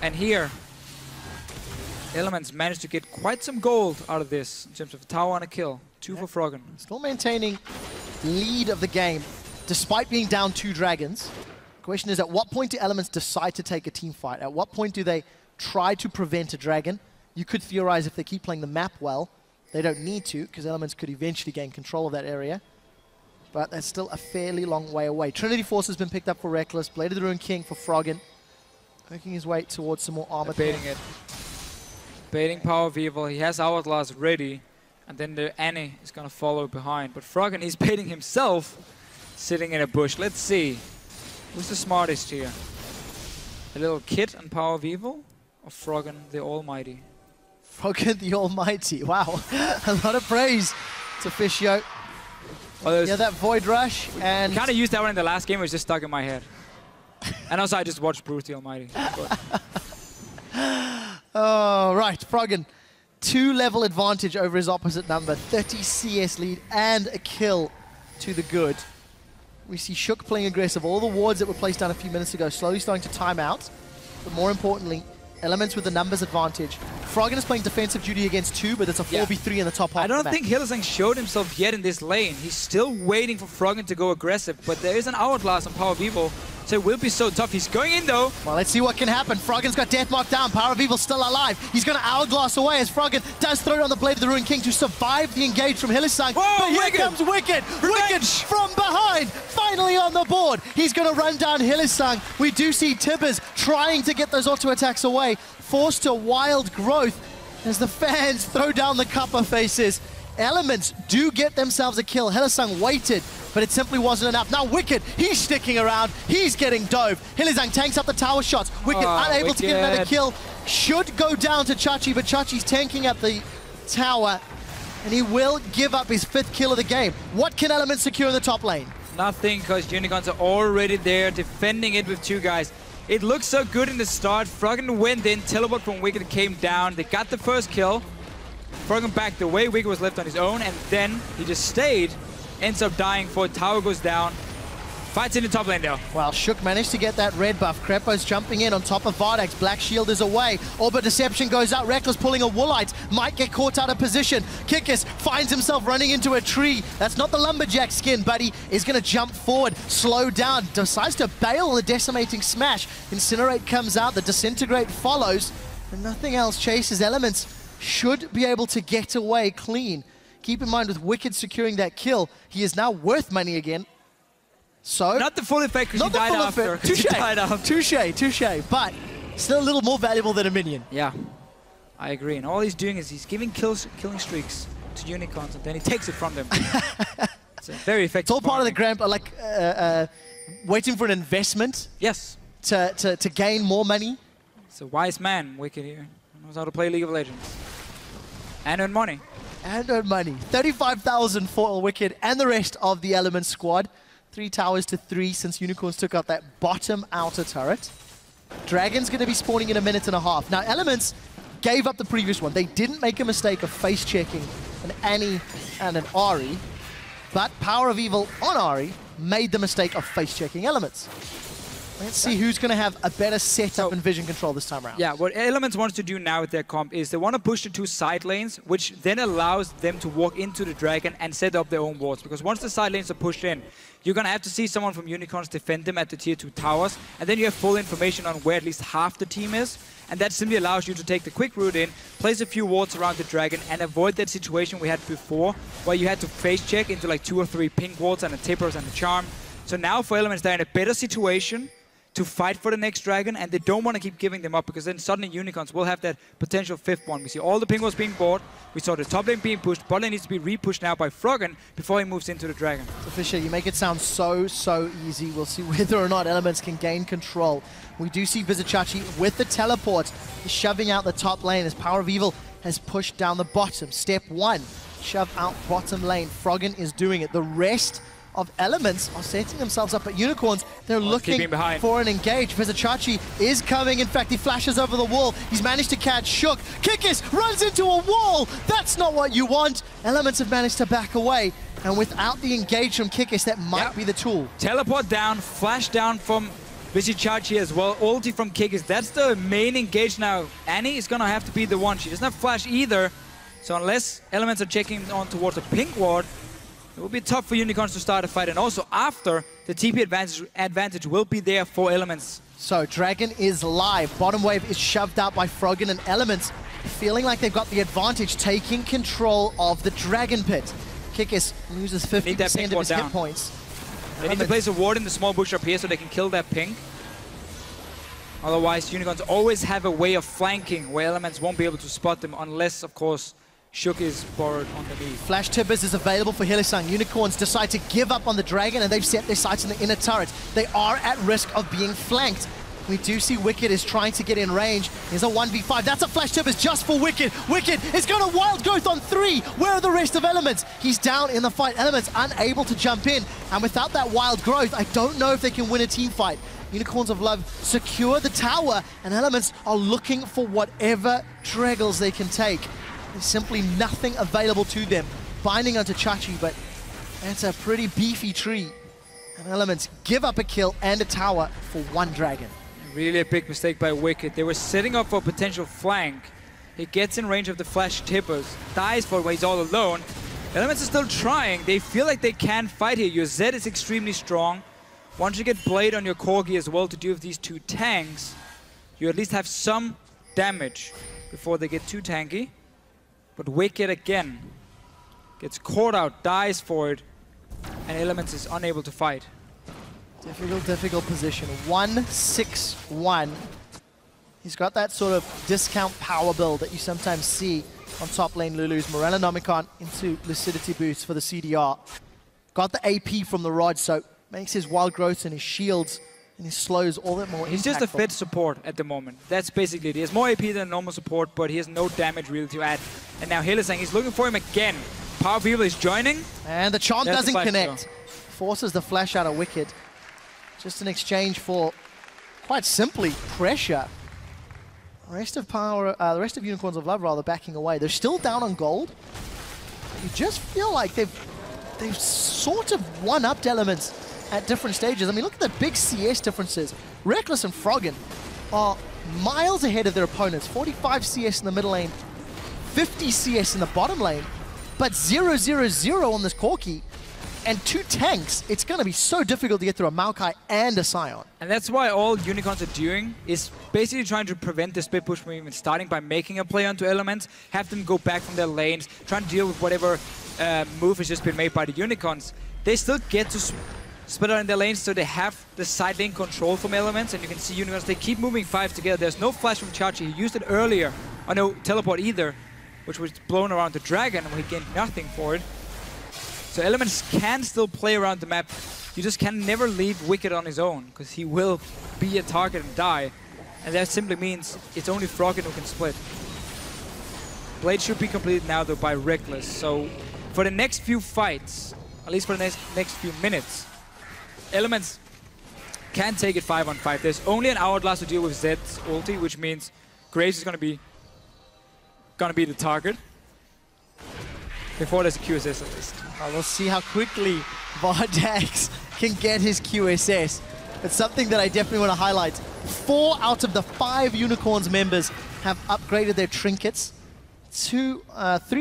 Speaker 1: And here, Elements managed to get quite some gold out of this in terms of a tower and a kill. 2 for Froggen.
Speaker 2: Still maintaining lead of the game, despite being down 2 dragons. Question is, at what point do Elements decide to take a team fight? At what point do they try to prevent a dragon? You could theorize if they keep playing the map well, they don't need to, because Elements could eventually gain control of that area. But that's still a fairly long way away. Trinity Force has been picked up for Rekkles. Blade of the Ruined King for Froggen. Making his way towards some more armor.
Speaker 1: Baiting it. Baiting PowerOfEvil. He has Hourglass ready. And then the NA is going to follow behind. But Froggen is baiting himself, sitting in a bush. Let's see. Who's the smartest here? A little kid on PowerOfEvil? Or Froggen the Almighty?
Speaker 2: Froggen the Almighty. Wow. A lot of praise to Deficio.
Speaker 1: Well,
Speaker 2: yeah, that Void Rush, and...
Speaker 1: kind of used that one in the last game, it was just stuck in my head. And also, I just watched Bruce the Almighty.
Speaker 2: Oh, right, Froggen. 2-level advantage over his opposite number, 30 CS lead, and a kill to the good. We see Shook playing aggressive. All the wards that were placed down a few minutes ago slowly starting to time out. But more importantly, Elements with the numbers advantage. Froggen is playing defensive duty against 2, but it's a 4v3 in the top half.
Speaker 1: I don't think Hylissang showed himself yet in this lane. He's still waiting for Froggen to go aggressive, but there is an Hourglass on PowerOfEvil, so it will be so tough. He's going in though.
Speaker 2: Well, let's see what can happen. Froggen's got Death Mark down. PowerOfEvil's still alive. He's going to Hourglass away as Froggen does throw down the Blade of the Ruined King to survive the engage from Hylissang.
Speaker 1: Whoa,
Speaker 2: but here
Speaker 1: Wickd!
Speaker 2: comes Wickd. Wickd from behind, finally on the board. He's going to run down Hylissang. We do see Tibbers trying to get those auto attacks away, forced to wild growth as the fans throw down the Kappa faces. Elements do get themselves a kill. Hylissang waited, but it simply wasn't enough. Now Wickd, he's sticking around. He's getting dove. Hylissang tanks up the tower shots. Wickd unable to get another kill. Should go down to Chachi, but Chachi's tanking up the tower, and he will give up his 5th kill of the game. What can Elements secure in the top lane?
Speaker 1: Nothing, because Unicorns are already there, defending it with 2 guys. It looked so good in the start. Froggen went in, teleport from Wickd came down. They got the first kill. Froggen backed away, Wickd was left on his own, and then he just stayed. Ends up dying for it, tower goes down. Fights in the top lane though.
Speaker 2: Well, Shook managed to get that red buff. Krepo's jumping in on top of Vardags. Black Shield is away. Orbit Deception goes out. Rekkles pulling a Woolite. Might get caught out of position. Kikis finds himself running into a tree. That's not the Lumberjack skin, but he is going to jump forward, slow down, decides to bail the Decimating Smash. Incinerate comes out, the Disintegrate follows, and nothing else chases. Elements should be able to get away clean. Keep in mind, with Wickd securing that kill, he is now worth money again. So
Speaker 1: not the full effect because he died after.
Speaker 2: Touche. But still a little more valuable than a minion.
Speaker 1: Yeah, I agree. And all he's doing is he's giving killing streaks to Unicorns, and then he takes it from them. It's a very effective.
Speaker 2: It's all part of the grand, like waiting for an investment.
Speaker 1: Yes.
Speaker 2: To gain more money.
Speaker 1: It's a wise man, Wickd here. He knows how to play League of Legends and earn money.
Speaker 2: 35,000 for Wickd and the rest of the Element squad. 3 towers to 3 since Unicorns took out that bottom outer turret. Dragon's going to be spawning in a minute and a half. Now, Elements gave up the previous one. They didn't make a mistake of face-checking an Annie and an Ahri, but PowerOfEvil on Ahri made the mistake of face-checking Elements. Let's see who's going to have a better setup and vision control this time around.
Speaker 1: Yeah, what Elements wants to do now with their comp is they want to push the 2 side lanes, which then allows them to walk into the Dragon and set up their own wards. Because once the side lanes are pushed in, you're going to have to see someone from Unicorns defend them at the tier 2 towers, and then you have full information on where at least half the team is, and that simply allows you to take the quick route in, place a few wards around the Dragon, and avoid that situation we had before, where you had to face check into like 2 or 3 pink wards and a Tippers and a Charm. So now for Elements, they're in a better situation to fight for the next Dragon, and they don't want to keep giving them up, because then suddenly Unicorns will have that potential 5th one. We see all the ping was being bought, we saw the top lane being pushed, bot lane needs to be repushed now by Froggen before he moves into the Dragon.
Speaker 2: Deficio, you make it sound so easy. We'll see whether or not Elements can gain control. We do see Vizicsacsi with the teleport shoving out the top lane as PowerOfEvil has pushed down the bottom. Step 1, shove out bottom lane. Froggen is doing it. The rest of Elements are setting themselves up at Unicorns. They're looking for an engage. Vizicsacsi is coming. In fact, he flashes over the wall. He's managed to catch Shook. Kikis runs into a wall. That's not what you want. Elements have managed to back away. And without the engage from Kikis, that might be the tool.
Speaker 1: Teleport down, flash down from Vizicsacsi as well. Ulti from Kikis. That's the main engage now. Annie is going to have to be the one. She doesn't have flash either. So unless Elements are checking on towards a pink ward, It will be tough for Unicorns to start a fight, and also after, the TP advantage will be there for Elements.
Speaker 2: So Dragon is live. Bottom wave is shoved out by Froggen, and Elements feeling like they've got the advantage, taking control of the Dragon Pit. Kikis loses 50% of his hit points.
Speaker 1: They need to place a ward in the small bush up here so they can kill that ping. Otherwise, Unicorns always have a way of flanking where Elements won't be able to spot them unless, of course, Shook is borrowed underneath.
Speaker 2: Flash Tibbers is available for Hylissang. Unicorns decide to give up on the Dragon, and they've set their sights on the inner turret. They are at risk of being flanked. We do see Wickd is trying to get in range. Here's a 1v5. That's a Flash Tibbers just for Wickd. Wickd is going to wild growth on 3. Where are the rest of Elements? He's down in the fight. Elements unable to jump in. And without that wild growth, I don't know if they can win a team fight. Unicorns of Love secure the tower, and Elements are looking for whatever Rekkles they can take. There's simply nothing available to them. Binding onto Chachi, but that's a pretty beefy tree. And Elements give up a kill and a tower for one Dragon.
Speaker 1: Really a big mistake by Wickd. They were setting up for a potential flank. He gets in range of the Flash Tippers, dies for it when he's all alone. Elements are still trying. They feel like they can fight here. Your Zed is extremely strong. Once you get Blade on your Corki as well to deal with these two tanks, you at least have some damage before they get too tanky. But Wickd again gets caught out, dies for it, and Elements is unable to fight.
Speaker 2: Difficult position. 1-6-1. He's got that sort of discount power build that you sometimes see on top lane Lulu's. Morellonomicon into Lucidity boost for the CDR. Got the AP from the Rod, so makes his wild growths and his shields and his slows all that more
Speaker 1: He's just a fed support at the moment. That's basically it. He has more AP than normal support, but he has no damage really to add. And now Hylissang, he's looking for him again. PowerOfEvil is joining.
Speaker 2: And the charm doesn't connect. Forces the flash out of Wickd. Just in exchange for, quite simply, pressure. The rest of Unicorns of Love rather backing away. They're still down on gold. You just feel like they've sort of one-upped Elements at different stages. I mean, look at the big CS differences. Rekkles and Froggen are miles ahead of their opponents. 45 CS in the middle lane, 50 CS in the bottom lane, but 0-0-0 on this Corki. And 2 tanks, it's going to be so difficult to get through a Maokai and a Sion.
Speaker 1: And that's why all Unicorns are doing is basically trying to prevent the split push from even starting by making a play onto Elements, have them go back from their lanes, trying to deal with whatever move has just been made by the Unicorns. They still get to split out in their lanes, so they have the side lane control from Elements, and you can see Unicorns, they keep moving 5 together. There's no flash from Chachi, he used it earlier, or no teleport either, which was blown around the Dragon, and he gained nothing for it. So Elements can still play around the map. You just can never leave Wickd on his own, because he will be a target and die. And that simply means it's only Froggen who can split. Blade should be completed now though by Rekkles. So for the next few fights, at least for the next few minutes, Elements can take it 5-on-5. There's only an Hourglass to deal with Zed's ulti, which means Graves is gonna be the target. Before there's a QSS at least.
Speaker 2: We'll see how quickly Vardags can get his QSS. It's something that I definitely want to highlight. 4 out of the 5 Unicorns members have upgraded their trinkets. 3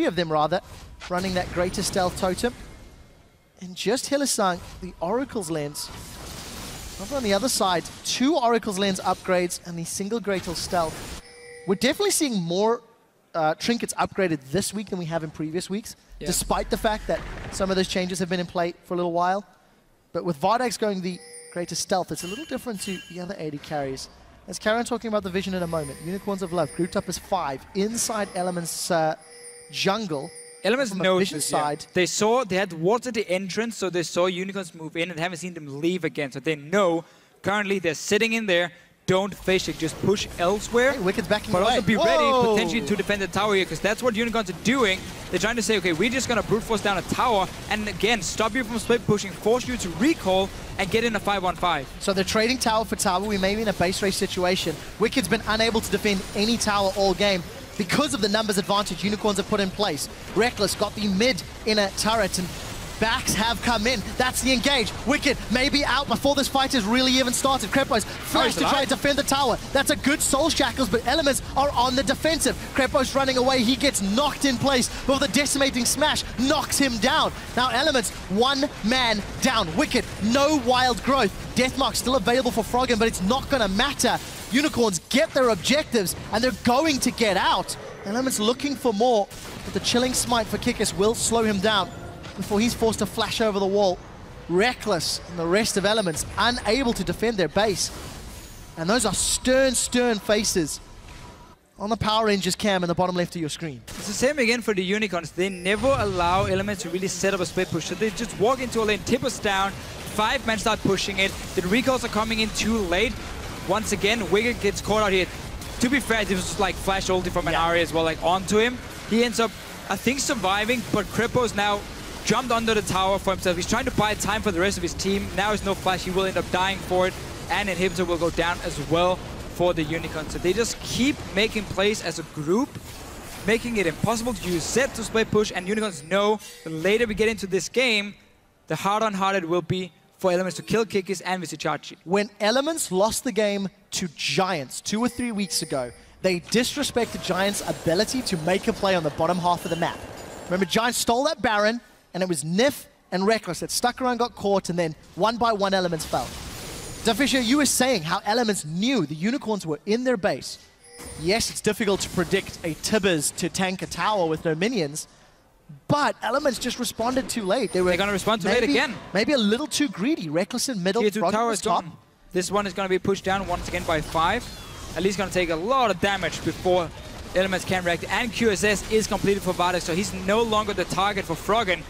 Speaker 2: of them rather, running that greater stealth totem. And just Hylissang, the Oracle's lens. Over on the other side, 2 Oracle's lens upgrades and the single greater stealth. We're definitely seeing more trinkets upgraded this week than we have in previous weeks, despite the fact that some of those changes have been in play for a little while. But with Vardags going the greater stealth, it's a little different to the other AD carries. As Karen talking about the vision in a moment, Unicorns of Love grouped up as 5 inside Elements jungle.
Speaker 1: Elements know
Speaker 2: vision side.
Speaker 1: They had wards at the entrance, so they saw Unicorns move in and haven't seen them leave again. So they know currently they're sitting in there. Don't face it, just push elsewhere.
Speaker 2: Hey, Wicked's backing
Speaker 1: but
Speaker 2: away.
Speaker 1: Also be ready potentially to defend the tower here, because that's what Unicorns are doing. They're trying to say, okay, we're just gonna brute force down a tower and again stop you from split pushing, force you to recall and get in a 5-on-5.
Speaker 2: So they're trading tower for tower. We may be in a base race situation. Wicked's been unable to defend any tower all game because of the numbers advantage Unicorns have put in place. Rekkles got the mid inner turret, and backs have come in. That's the engage. Wickd maybe out before this fight has really even started. Krepo's flash to try and defend the tower. That's a good soul shackles, but Elements are on the defensive. Krepo's running away. He gets knocked in place, but the decimating smash knocks him down. Now Elements, one man down. Wickd, no wild growth. Deathmark still available for Froggen, but it's not going to matter. Unicorns get their objectives, and they're going to get out. Elements looking for more, but the chilling smite for Kikis will slow him down before he's forced to flash over the wall. Rekkles and the rest of Elements unable to defend their base. And those are stern, stern faces on the Power Rangers cam in the bottom left of your screen.
Speaker 1: It's the same again for the Unicorns. They never allow Elements to really set up a split push. So they just walk into a lane, tip us down, 5 men start pushing it. The recalls are coming in too late. Once again, Wickd gets caught out here. To be fair, it was just like flash ulti from an Ahri as well, like onto him. He ends up, I think, surviving, but Krepo's now jumped under the tower for himself. He's trying to buy time for the rest of his team. Now there's no flash. He will end up dying for it, and Inhibitor will go down as well for the Unicorns. So they just keep making plays as a group, making it impossible to use Z to split push, and Unicorns know the later we get into this game, the harder and harder it will be for Elements to kill Kikis and Vizicsacsi.
Speaker 2: When Elements lost the game to Giants 2 or 3 weeks ago, they disrespected Giants' ability to make a play on the bottom half of the map. Remember, Giants stole that Baron, and it was Nif and Rekkles that stuck around, got caught, and then one by one Elements fell. Deficio, you were saying how Elements knew the Unicorns were in their base. Yes, it's difficult to predict a Tibbers to tank a tower with no minions, but Elements just responded too late. They're
Speaker 1: going to respond too late again.
Speaker 2: Maybe a little too greedy. Rekkles in middle, Froggen was top.
Speaker 1: This one is going to be pushed down once again by 5. At least going to take a lot of damage before Elements can react. And QSS is completed for Vardags, so he's no longer the target for Froggen.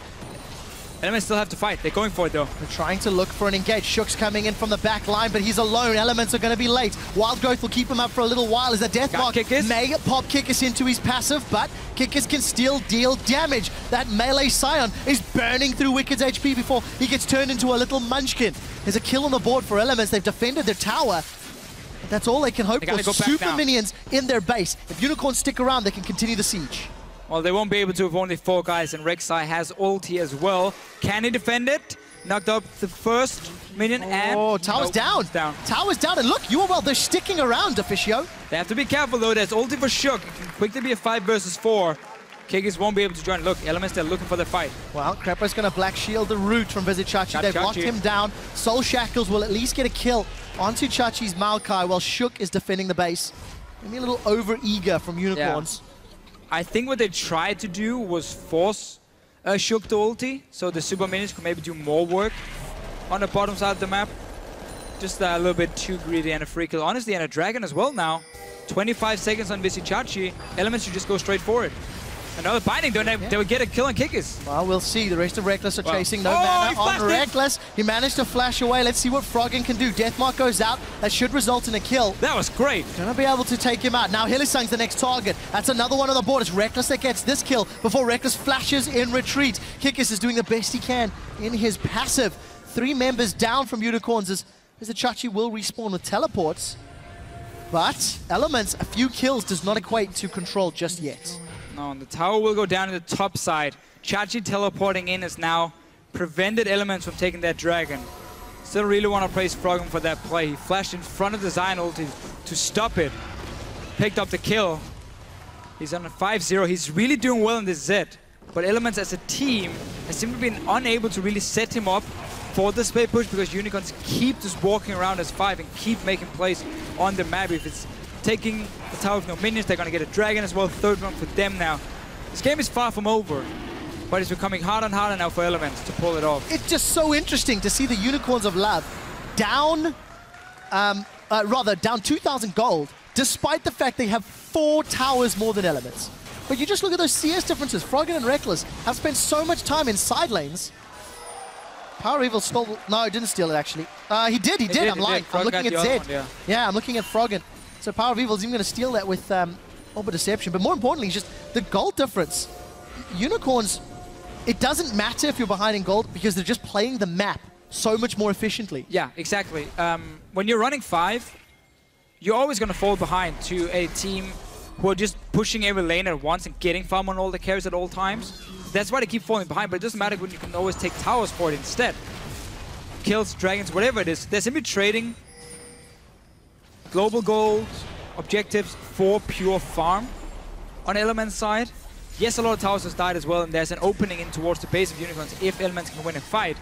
Speaker 1: Elements still have to fight. They're going for it, though.
Speaker 2: They're trying to look for an engage. Shook's coming in from the back line, but he's alone. Elements are going to be late. Wild Growth will keep him up for a little while as the Deathmark may pop Kikis into his passive, but Kikis can still deal damage. That melee Sion is burning through Wicked's HP before he gets turned into a little munchkin. There's a kill on the board for Elements. They've defended their tower. But that's all they can hope for. Super minions in their base. If Unicorns stick around, they can continue the siege.
Speaker 1: Well, they won't be able to with only 4 guys, and Rek'Sai has ulti as well. Can he defend it? Knocked up the first minion, and...
Speaker 2: Oh, tower's down. Tower's down, and look, UOL, they're sticking around, Deficio.
Speaker 1: They have to be careful, though. There's ulti for Shook. It can quickly be a 5 versus 4. Kikis won't be able to join. Look, Elements, they're looking for the fight.
Speaker 2: Well, Krepo's going to black shield the root from Vizicsacsi. They've locked him down. Soul Shackles will at least get a kill onto Chachi's Maokai while Shook is defending the base. Maybe a little over-eager from Unicorns.
Speaker 1: Yeah. I think what they tried to do was force Shook to ulti, so the super minions could maybe do more work on the bottom side of the map. Just a little bit too greedy and a free kill. Honestly, and a dragon as well now. 25 seconds on Vizicsacsi. Elements should just go straight for it. Another binding, they would get a kill on Kikis.
Speaker 2: Well, we'll see. The rest of Rekkles are chasing. No mana on Rekkles. He managed to flash away. Let's see what Froggen can do. Deathmark goes out. That should result in a kill.
Speaker 1: That was great.
Speaker 2: Gonna be able to take him out. Now Hylissang's the next target. That's another one on the board. It's Rekkles that gets this kill before Rekkles flashes in retreat. Kikis is doing the best he can in his passive. 3 members down from Unicorns as Vizicsacsi will respawn with teleports. But Elements, a few kills does not equate to control just yet.
Speaker 1: No, and the tower will go down to the top side. Chachi teleporting in has now prevented Elements from taking that dragon. Still really want to praise Froggen for that play. He flashed in front of the Sion ulti to stop it. Picked up the kill. He's on a 5-0. He's really doing well in this Z. But Elements as a team has simply been unable to really set him up for the split push because Unicorns keep just walking around as 5 and keep making plays on the map. If it's taking the tower with no minions, they're going to get a dragon as well. 3rd one for them now. This game is far from over, but it's becoming harder and harder now for Elements to pull it off.
Speaker 2: It's just so interesting to see the Unicorns of Love down, down 2,000 gold, despite the fact they have 4 towers more than Elements. But you just look at those CS differences. Froggen and Rekkles have spent so much time in side lanes. PowerOfEvil stole... No, didn't steal it, actually. He did. I'm lying. I'm looking at Zed. Yeah, I'm looking at Froggen. So PowerOfEvil is even going to steal that with Orb of Deception. But more importantly, just the gold difference. Unicorns, it doesn't matter if you're behind in gold because they're just playing the map so much more efficiently.
Speaker 1: Yeah, exactly. When you're running 5, you're always going to fall behind to a team who are just pushing every lane at once and getting farm on all the carries at all times. that's why they keep falling behind, but it doesn't matter when you can always take towers for it instead. Kills, dragons, whatever it is. They're simply trading global goals, objectives for pure farm on Element's side. Yes, a lot of towers has died as well, and there's an opening in towards the base of Unicorns if Elements can win a fight.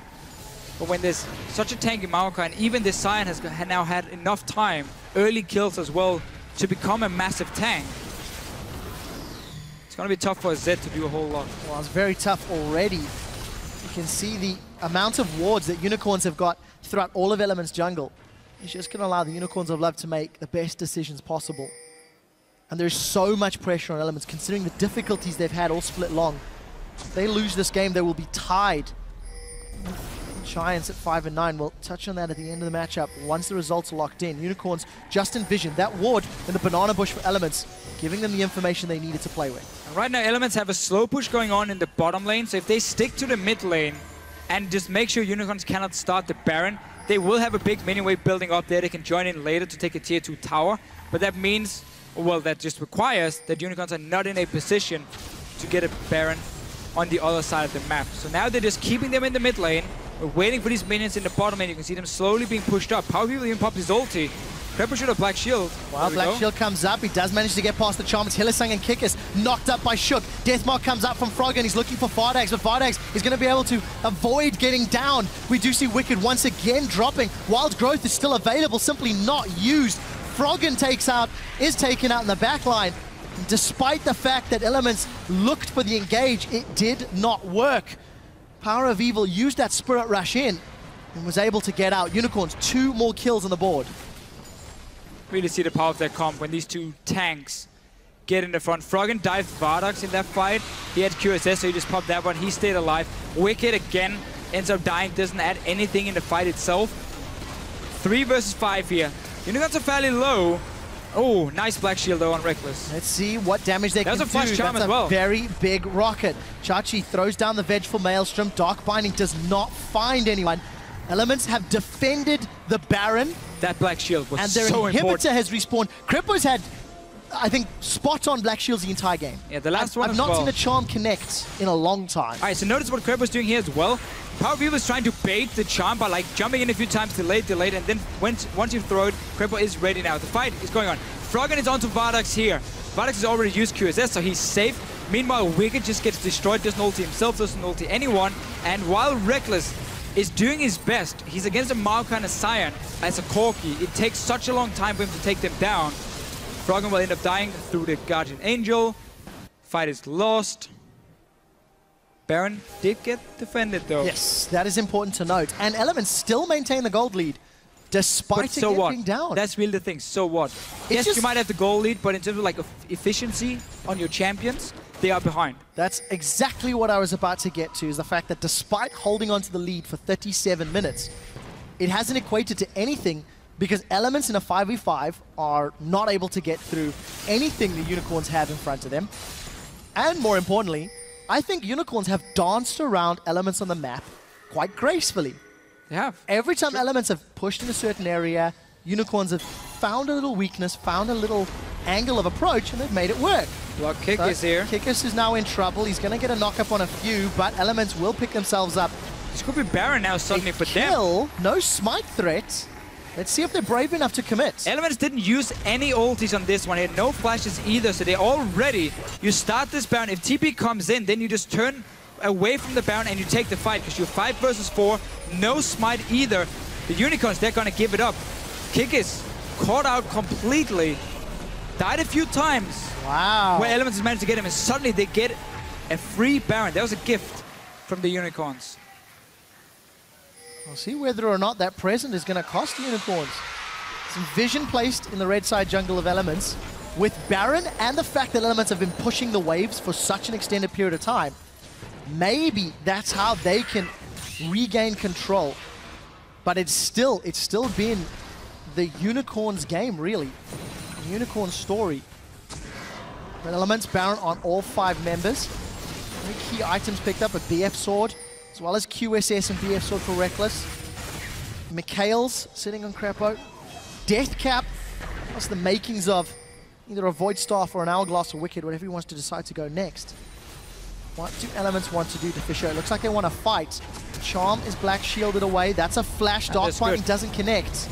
Speaker 1: But when there's such a tanky Maokai, and even this Sion has now had enough time, early kills as well, to become a massive tank, it's going to be tough for Zed to do a whole lot.
Speaker 2: Well, it's very tough already. You can see the amount of wards that Unicorns have got throughout all of Element's jungle. It's just going to allow the Unicorns of Love to make the best decisions possible. And there's so much pressure on Elements, considering the difficulties they've had all split long. If they lose this game, they will be tied. Giants at 5 and 9. We'll touch on that at the end of the matchup once the results are locked in. Unicorns just envisioned that ward in the banana bush for Elements, giving them the information they needed to play with.
Speaker 1: And right now, Elements have a slow push going on in the bottom lane, so if they stick to the mid lane and just make sure Unicorns cannot start the Baron, they will have a big mini wave building up there. They can join in later to take a tier 2 tower, but that means, well, that just requires that Unicorns are not in a position to get a Baron on the other side of the map. So now they're just keeping them in the mid lane. We're waiting for these minions in the bottom lane. You can see them slowly being pushed up. PowerOfEvil even popped his ulti. Krepo should have Black Shield.
Speaker 2: Well, Black Shield comes up. He does manage to get past the charm. It's Hylissang and Kikis knocked up by Shook. Deathmark comes up from Froggen. He's looking for Vardags, but Vardags is going to be able to avoid getting down. We do see Wickd once again dropping. Wild Growth is still available, simply not used. Froggen is taken out in the back line. Despite the fact that Elements looked for the engage, it did not work. PowerOfEvil used that Spirit Rush in and was able to get out. Unicorns, 2 more kills on the board.
Speaker 1: Really see the power of that comp when these two tanks get in the front. Froggen dived Vardags in that fight. He had QSS, so he just popped that one. He stayed alive. Wickd again ends up dying, doesn't add anything in the fight itself. 3 versus 5 here. Unicorns are fairly low. Oh, nice Black Shield though on Rekkles.
Speaker 2: Let's see what damage they can do.
Speaker 1: That's a flash charm as well.
Speaker 2: Very big rocket. Chachi throws down the Vengeful Maelstrom. Dark Binding does not find anyone. Elements have defended the Baron.
Speaker 1: That Black Shield was so important.
Speaker 2: And their inhibitor has respawned. Krepo's had, I think, spot on Black Shields the entire game.
Speaker 1: Yeah, the last one
Speaker 2: I've not seen a charm connect in a long time.
Speaker 1: All right, so notice what Krepo's doing here as well. PowerOfEvil is trying to bait the charm by like jumping in a few times, delayed, and then once you throw it, Krepo is ready now. The fight is going on. Froggen is onto Vardags here. Vardags has already used QSS, so he's safe. Meanwhile, Wickd just gets destroyed, doesn't ulti himself, doesn't ulti anyone. And while Rekkles is doing his best, he's against a Maokai and a Sion as a Corki. It takes such a long time for him to take them down. Froggen will end up dying through the Guardian Angel. Fight is lost. Baron did get defended though.
Speaker 2: Yes, that is important to note. And Elements still maintain the gold lead, despite it being down.
Speaker 1: That's really the thing, so what? Yes, you might have the goal lead, but in terms of like efficiency on your champions, they are behind.
Speaker 2: That's exactly what I was about to get to, is the fact that despite holding on to the lead for 37 minutes, it hasn't equated to anything because Elements in a 5v5 are not able to get through anything the Unicorns have in front of them. And more importantly, I think Unicorns have danced around Elements on the map quite gracefully.
Speaker 1: They have.
Speaker 2: Every time Elements have pushed in a certain area, Unicorns have found a little weakness, found a little angle of approach, and they've made it work.
Speaker 1: Block Kikis here.
Speaker 2: Kikis is now in trouble. He's going to get a knock-up on a few, but Elements will pick themselves up.
Speaker 1: This could be Baron now suddenly for them.
Speaker 2: No smite threat. Let's see if they're brave enough to commit.
Speaker 1: Elements didn't use any ultis on this one. He had no flashes either, so they're all ready. You start this Baron. If TP comes in, then you just turn away from the Baron and you take the fight because you're 5 versus 4. No smite either. The Unicorns, they're going to give it up. Kikis caught out completely. Died a few times.
Speaker 2: Wow.
Speaker 1: Where Elements has managed to get him, and suddenly they get a free Baron. That was a gift from the Unicorns.
Speaker 2: We'll see whether or not that present is going to cost the Unicorns. Some vision placed in the red side jungle of Elements. With Baron and the fact that Elements have been pushing the waves for such an extended period of time, maybe that's how they can regain control. But it's still been the Unicorns game, really. The Unicorn story. But Elements Baron on all 5 members. Very key items picked up, a BF sword, as well as QSS and BF sword for Rekkles. Mikhail's sitting on Krepo. Death Cap, plus the makings of either a Void Staff or an Hourglass or Wickd, whatever he wants to decide to go next. What do Elements want to do, Deficio? It looks like they want to fight. Charm is black shielded away. That's a flash. Dark Fighting doesn't connect.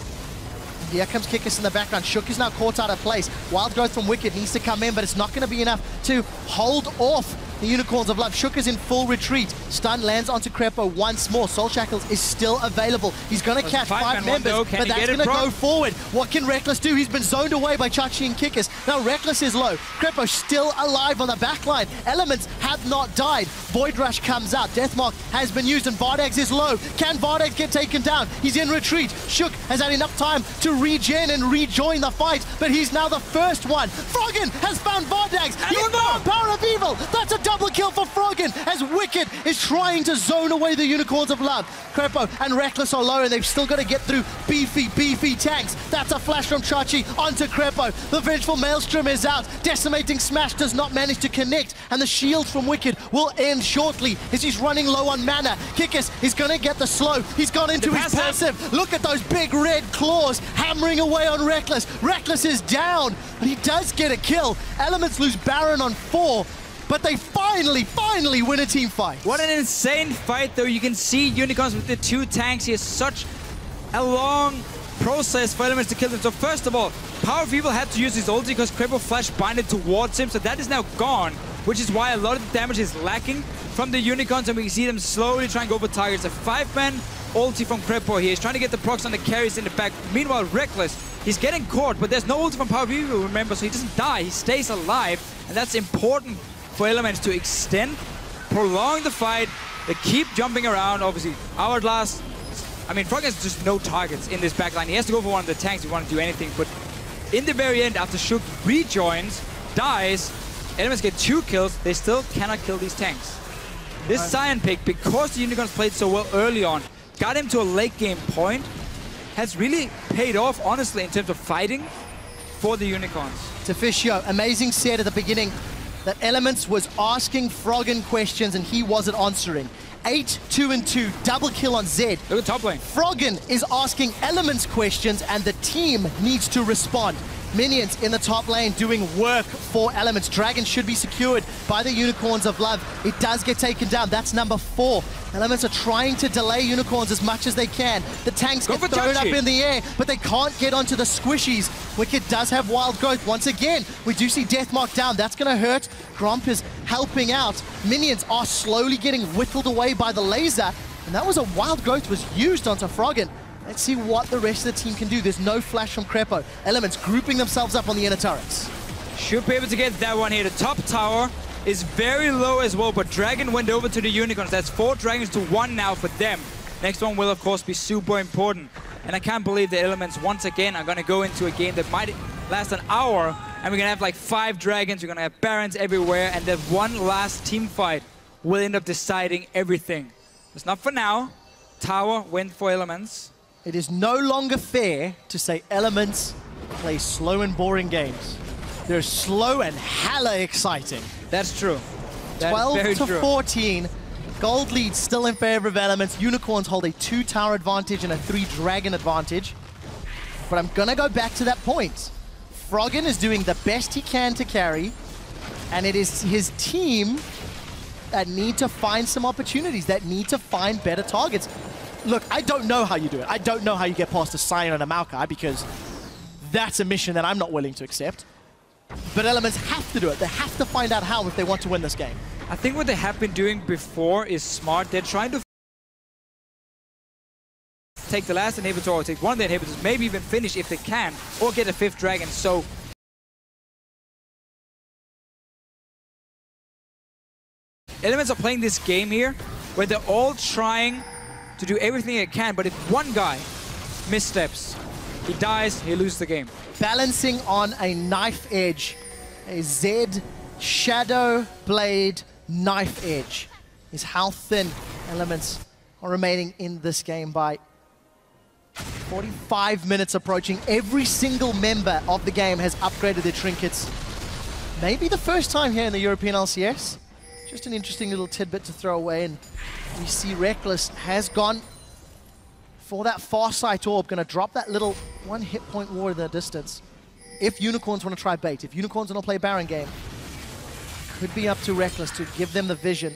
Speaker 2: Here comes Kikis in the background. Shook is now caught out of place. Wild Growth from Wickd needs to come in, but it's not going to be enough to hold off the Unicorns of Love. Shook is in full retreat. Stun lands onto Krepo once more. Soul Shackles is still available. He's going to catch 5 members, but that's going to go forward. What can Rekkles do? He's been zoned away by Chachi and Kikis. Now Rekkles is low. Krepo still alive on the backline. Elements have not died. Void Rush comes out. Deathmark has been used and Vardags is low. Can Vardags get taken down? He's in retreat. Shook has had enough time to regen and rejoin the fight, but he's now the first one. Froggen has found Vardags. He's found PowerOfEvil. That's a double kill for Froggen as Wickd is trying to zone away the Unicorns of Love. Krepo and Rekkles are low and they've still got to get through beefy tanks. That's a flash from Chachi onto Krepo. The Vengeful Maelstrom is out. Decimating Smash does not manage to connect and the shield from Wickd will end shortly as he's running low on mana. Kikis is going to get the slow. He's gone into his passive. Look at those big red claws hammering away on Rekkles. Rekkles is down, but he does get a kill. Elements lose Baron on 4. But they finally win a team fight.
Speaker 1: What an insane fight, though. You can see Unicorns with the 2 tanks here. Such a long process for Elements to kill them. So first of all, PowerOfEvil had to use his ulti because Krepo flash binded towards him. So that is now gone, which is why a lot of the damage is lacking from the Unicorns. And we see them slowly trying to go for targets. A 5-man ulti from Krepo here. He's trying to get the procs on the carries in the back. Meanwhile, Rekkles, he's getting caught, but there's no ulti from PowerOfEvil, remember, so he doesn't die. He stays alive, and that's important for Elements to extend, prolong the fight. They keep jumping around. Obviously, Hourglass, I mean, Froggen has just no targets in this backline. He has to go for one of the tanks if he wants to do anything. But in the very end, after Shook rejoins, dies, Elements get 2 kills. They still cannot kill these tanks. This Sion pick, because the Unicorns played so well early on, got him to a late game point, has really paid off, honestly, in terms of fighting for the Unicorns.
Speaker 2: Deficio, amazing set at the beginning that Elements was asking Froggen questions and he wasn't answering. 8-2-2, double kill on Zed.
Speaker 1: Look at top lane.
Speaker 2: Froggen is asking Elements questions and the team needs to respond. Minions in the top lane doing work for Elements. Dragon should be secured by the Unicorns of Love. It does get taken down. That's number 4. Elements are trying to delay Unicorns as much as they can. The tanks get thrown up in the air, but they can't get onto the squishies. Wickd does have Wild Growth. Once again, we do see Deathmark down. That's going to hurt. Gromp is helping out. Minions are slowly getting whittled away by the laser, and that was a Wild Growth was used onto Froggen. Let's see what the rest of the team can do. There's no flash from Krepo. Elements grouping themselves up on the inner turrets.
Speaker 1: Should be able to get that one here. The top tower is very low as well, but Dragon went over to the Unicorns. That's 4 Dragons to 1 now for them. Next one will, of course, be super important. And I can't believe the Elements, once again, are going to go into a game that might last an hour, and we're going to have like 5 Dragons, we're going to have Barons everywhere, and that one last team fight will end up deciding everything. It's not for now. Tower win for Elements.
Speaker 2: It is no longer fair to say Elements play slow and boring games. They're slow and hella exciting.
Speaker 1: That's true.
Speaker 2: 12-14. Gold lead still in favor of Elements. Unicorns hold a 2-tower advantage and a 3-dragon advantage. But I'm gonna go back to that point. Froggen is doing the best he can to carry, and it is his team that need to find some opportunities, that need to find better targets. Look, I don't know how you do it. I don't know how you get past a Sion and a Maokai, because that's a mission that I'm not willing to accept. But Elements have to do it. They have to find out how if they want to win this game.
Speaker 1: I think what they have been doing before is smart. They're trying to take the last inhibitor or take one of the inhibitors, maybe even finish if they can, or get a 5th dragon. So Elements are playing this game here where they're all trying to do everything they can, but if one guy missteps, he dies, he loses the game.
Speaker 2: Balancing on a knife edge, a Zed Shadow Blade knife edge is how thin Elements are remaining in this game by 45 minutes approaching. Every single member of the game has upgraded their trinkets. Maybe the first time here in the European LCS. Just an interesting little tidbit to throw away, and we see Rekkles has gone for that Farsight Orb, gonna drop that little 1 hit point ward in the distance. If Unicorns want to try bait, if Unicorns want to play Baron game, Could be up to Rekkles to give them the vision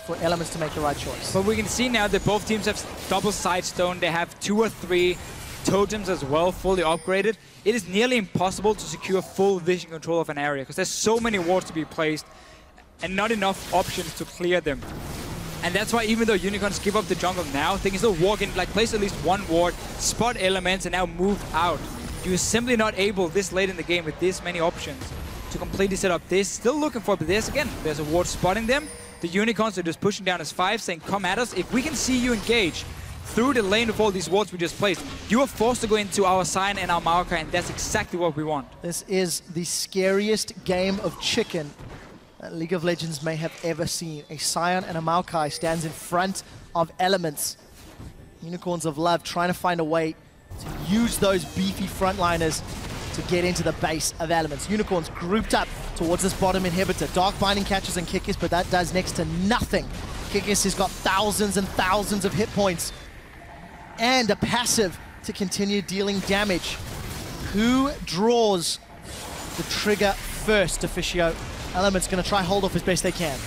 Speaker 2: for Elements to make the right choice.
Speaker 1: But we can see now that both teams have double Sidestone. They have 2 or 3 totems as well, fully upgraded. It is nearly impossible to secure full vision control of an area because there's so many wards to be placed and not enough options to clear them. And that's why even though Unicorns give up the jungle now, they can still walk in, like place at least 1 ward, spot Elements, and now move out. You're simply not able this late in the game with this many options to completely set up this. Still looking for, but there's a ward spotting them. The Unicorns are just pushing down as 5, saying, come at us. If we can see you engage through the lane of all these wards we just placed, you are forced to go into our Sion and our Maokai, and that's exactly what we want.
Speaker 2: This is the scariest game of chicken that League of Legends may have ever seen. A Sion and a Maokai stands in front of Elements. Unicorns of Love trying to find a way to use those beefy frontliners to get into the base of Elements. Unicorns grouped up towards this bottom inhibitor. Dark Binding catches and Kikis, but that does next to nothing. Kikis has got thousands and thousands of hit points and a passive to continue dealing damage. Who draws the trigger first, Deficio? Elements going to try hold off as best they can.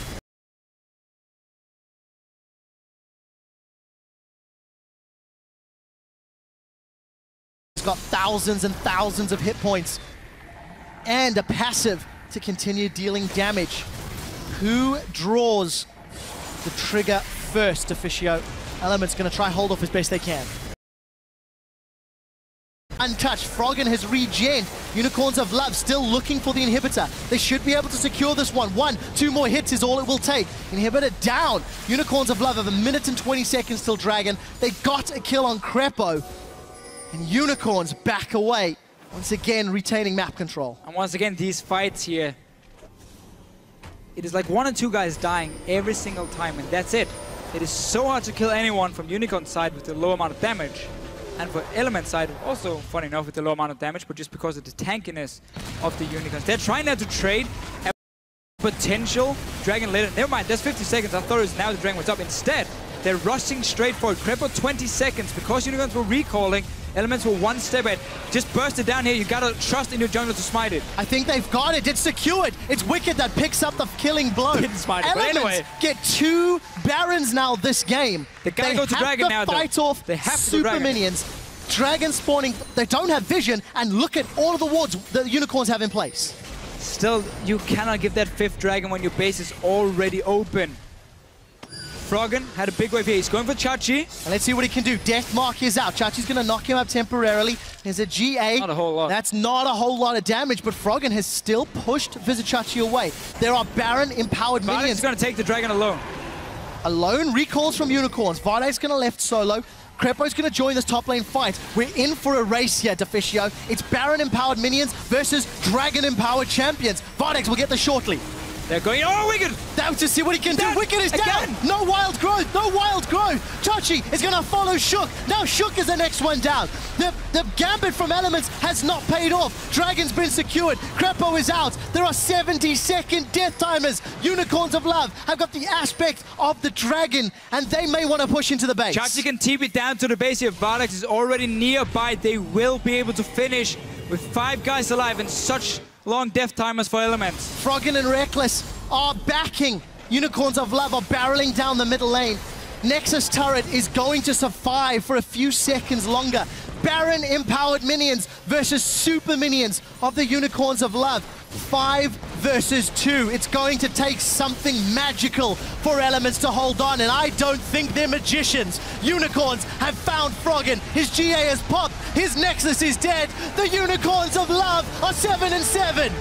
Speaker 2: He's got thousands and thousands of hit points and a passive to continue dealing damage. Who draws the trigger first, Deficio? Elements going to try hold off as best they can. Untouched, Froggen has regen. Unicorns of Love still looking for the inhibitor. They should be able to secure this one. 1, 2 more hits is all it will take. Inhibitor down. Unicorns of Love have 1 minute and 20 seconds till Dragon. They got a kill on Krepo. And Unicorns back away. Once again, retaining map control.
Speaker 1: And once again, these fights here, it is like 1 or 2 guys dying every single time, and that's it. It is so hard to kill anyone from Unicorn's side with the low amount of damage. And for Element's side, also funny enough with the low amount of damage, but just because of the tankiness of the Unicorns. They're trying now to trade a potential Dragon later. Never mind, there's 50 seconds. I thought it was now the Dragon was up. Instead, they're rushing straight for it. Krepo 20 seconds because Unicorns were recalling. Elements were 1 step ahead. Just burst it down here. You gotta trust in your jungler to smite it.
Speaker 2: I think they've got it. It's secured. It's Wickd that picks up the killing blow.
Speaker 1: Didn't smite it,
Speaker 2: Elements
Speaker 1: but anyway.
Speaker 2: Get 2 Barons now this game.
Speaker 1: They gotta go to Dragon now, though.
Speaker 2: Fight off
Speaker 1: they have
Speaker 2: super minions. Dragon spawning. They don't have vision, and look at all of the wards the Unicorns have in place.
Speaker 1: Still, you cannot give that 5th Dragon when your base is already open. Froggen had a big wave here. He's going for Chachi.
Speaker 2: And let's see what he can do. Death Mark is out. Chachi's going to knock him up temporarily. There's a GA.
Speaker 1: Not a whole lot.
Speaker 2: That's not a whole lot of damage, but Froggen has still pushed Vizicsacsi away. There are Baron empowered
Speaker 1: Vardags
Speaker 2: minions.
Speaker 1: is going to take the Dragon alone.
Speaker 2: Alone recalls from Unicorns. Vardags going to left solo. Krepo's going to join this top lane fight. We're in for a race here, Deficio. It's Baron empowered minions versus Dragon empowered champions. Vardags will get this shortly.
Speaker 1: They're going, oh, Wickd!
Speaker 2: Down to see what he can do. Wickd is
Speaker 1: again.
Speaker 2: down. No wild growth. No wild growth. Chachi is going to follow Shook. Now Shook is the next one down. The gambit from Elements has not paid off. Dragon's been secured. Krepo is out. There are 70-second death timers. Unicorns of Love have got the aspect of the Dragon, and they may want to push into the base.
Speaker 1: Chachi can TP it down to the base here. Vardags is already nearby. They will be able to finish with 5 guys alive and such long death timers for Elements.
Speaker 2: Froggen and Rekkles are backing. Unicorns of Love are barreling down the middle lane. Nexus turret is going to survive for a few seconds longer. Baron empowered minions versus super minions of the Unicorns of Love. 5 versus 2. It's going to take something magical for Elements to hold on, and I don't think they're magicians. Unicorns have found Froggen. His GA has popped. His Nexus is dead. The Unicorns of Love are 7-7.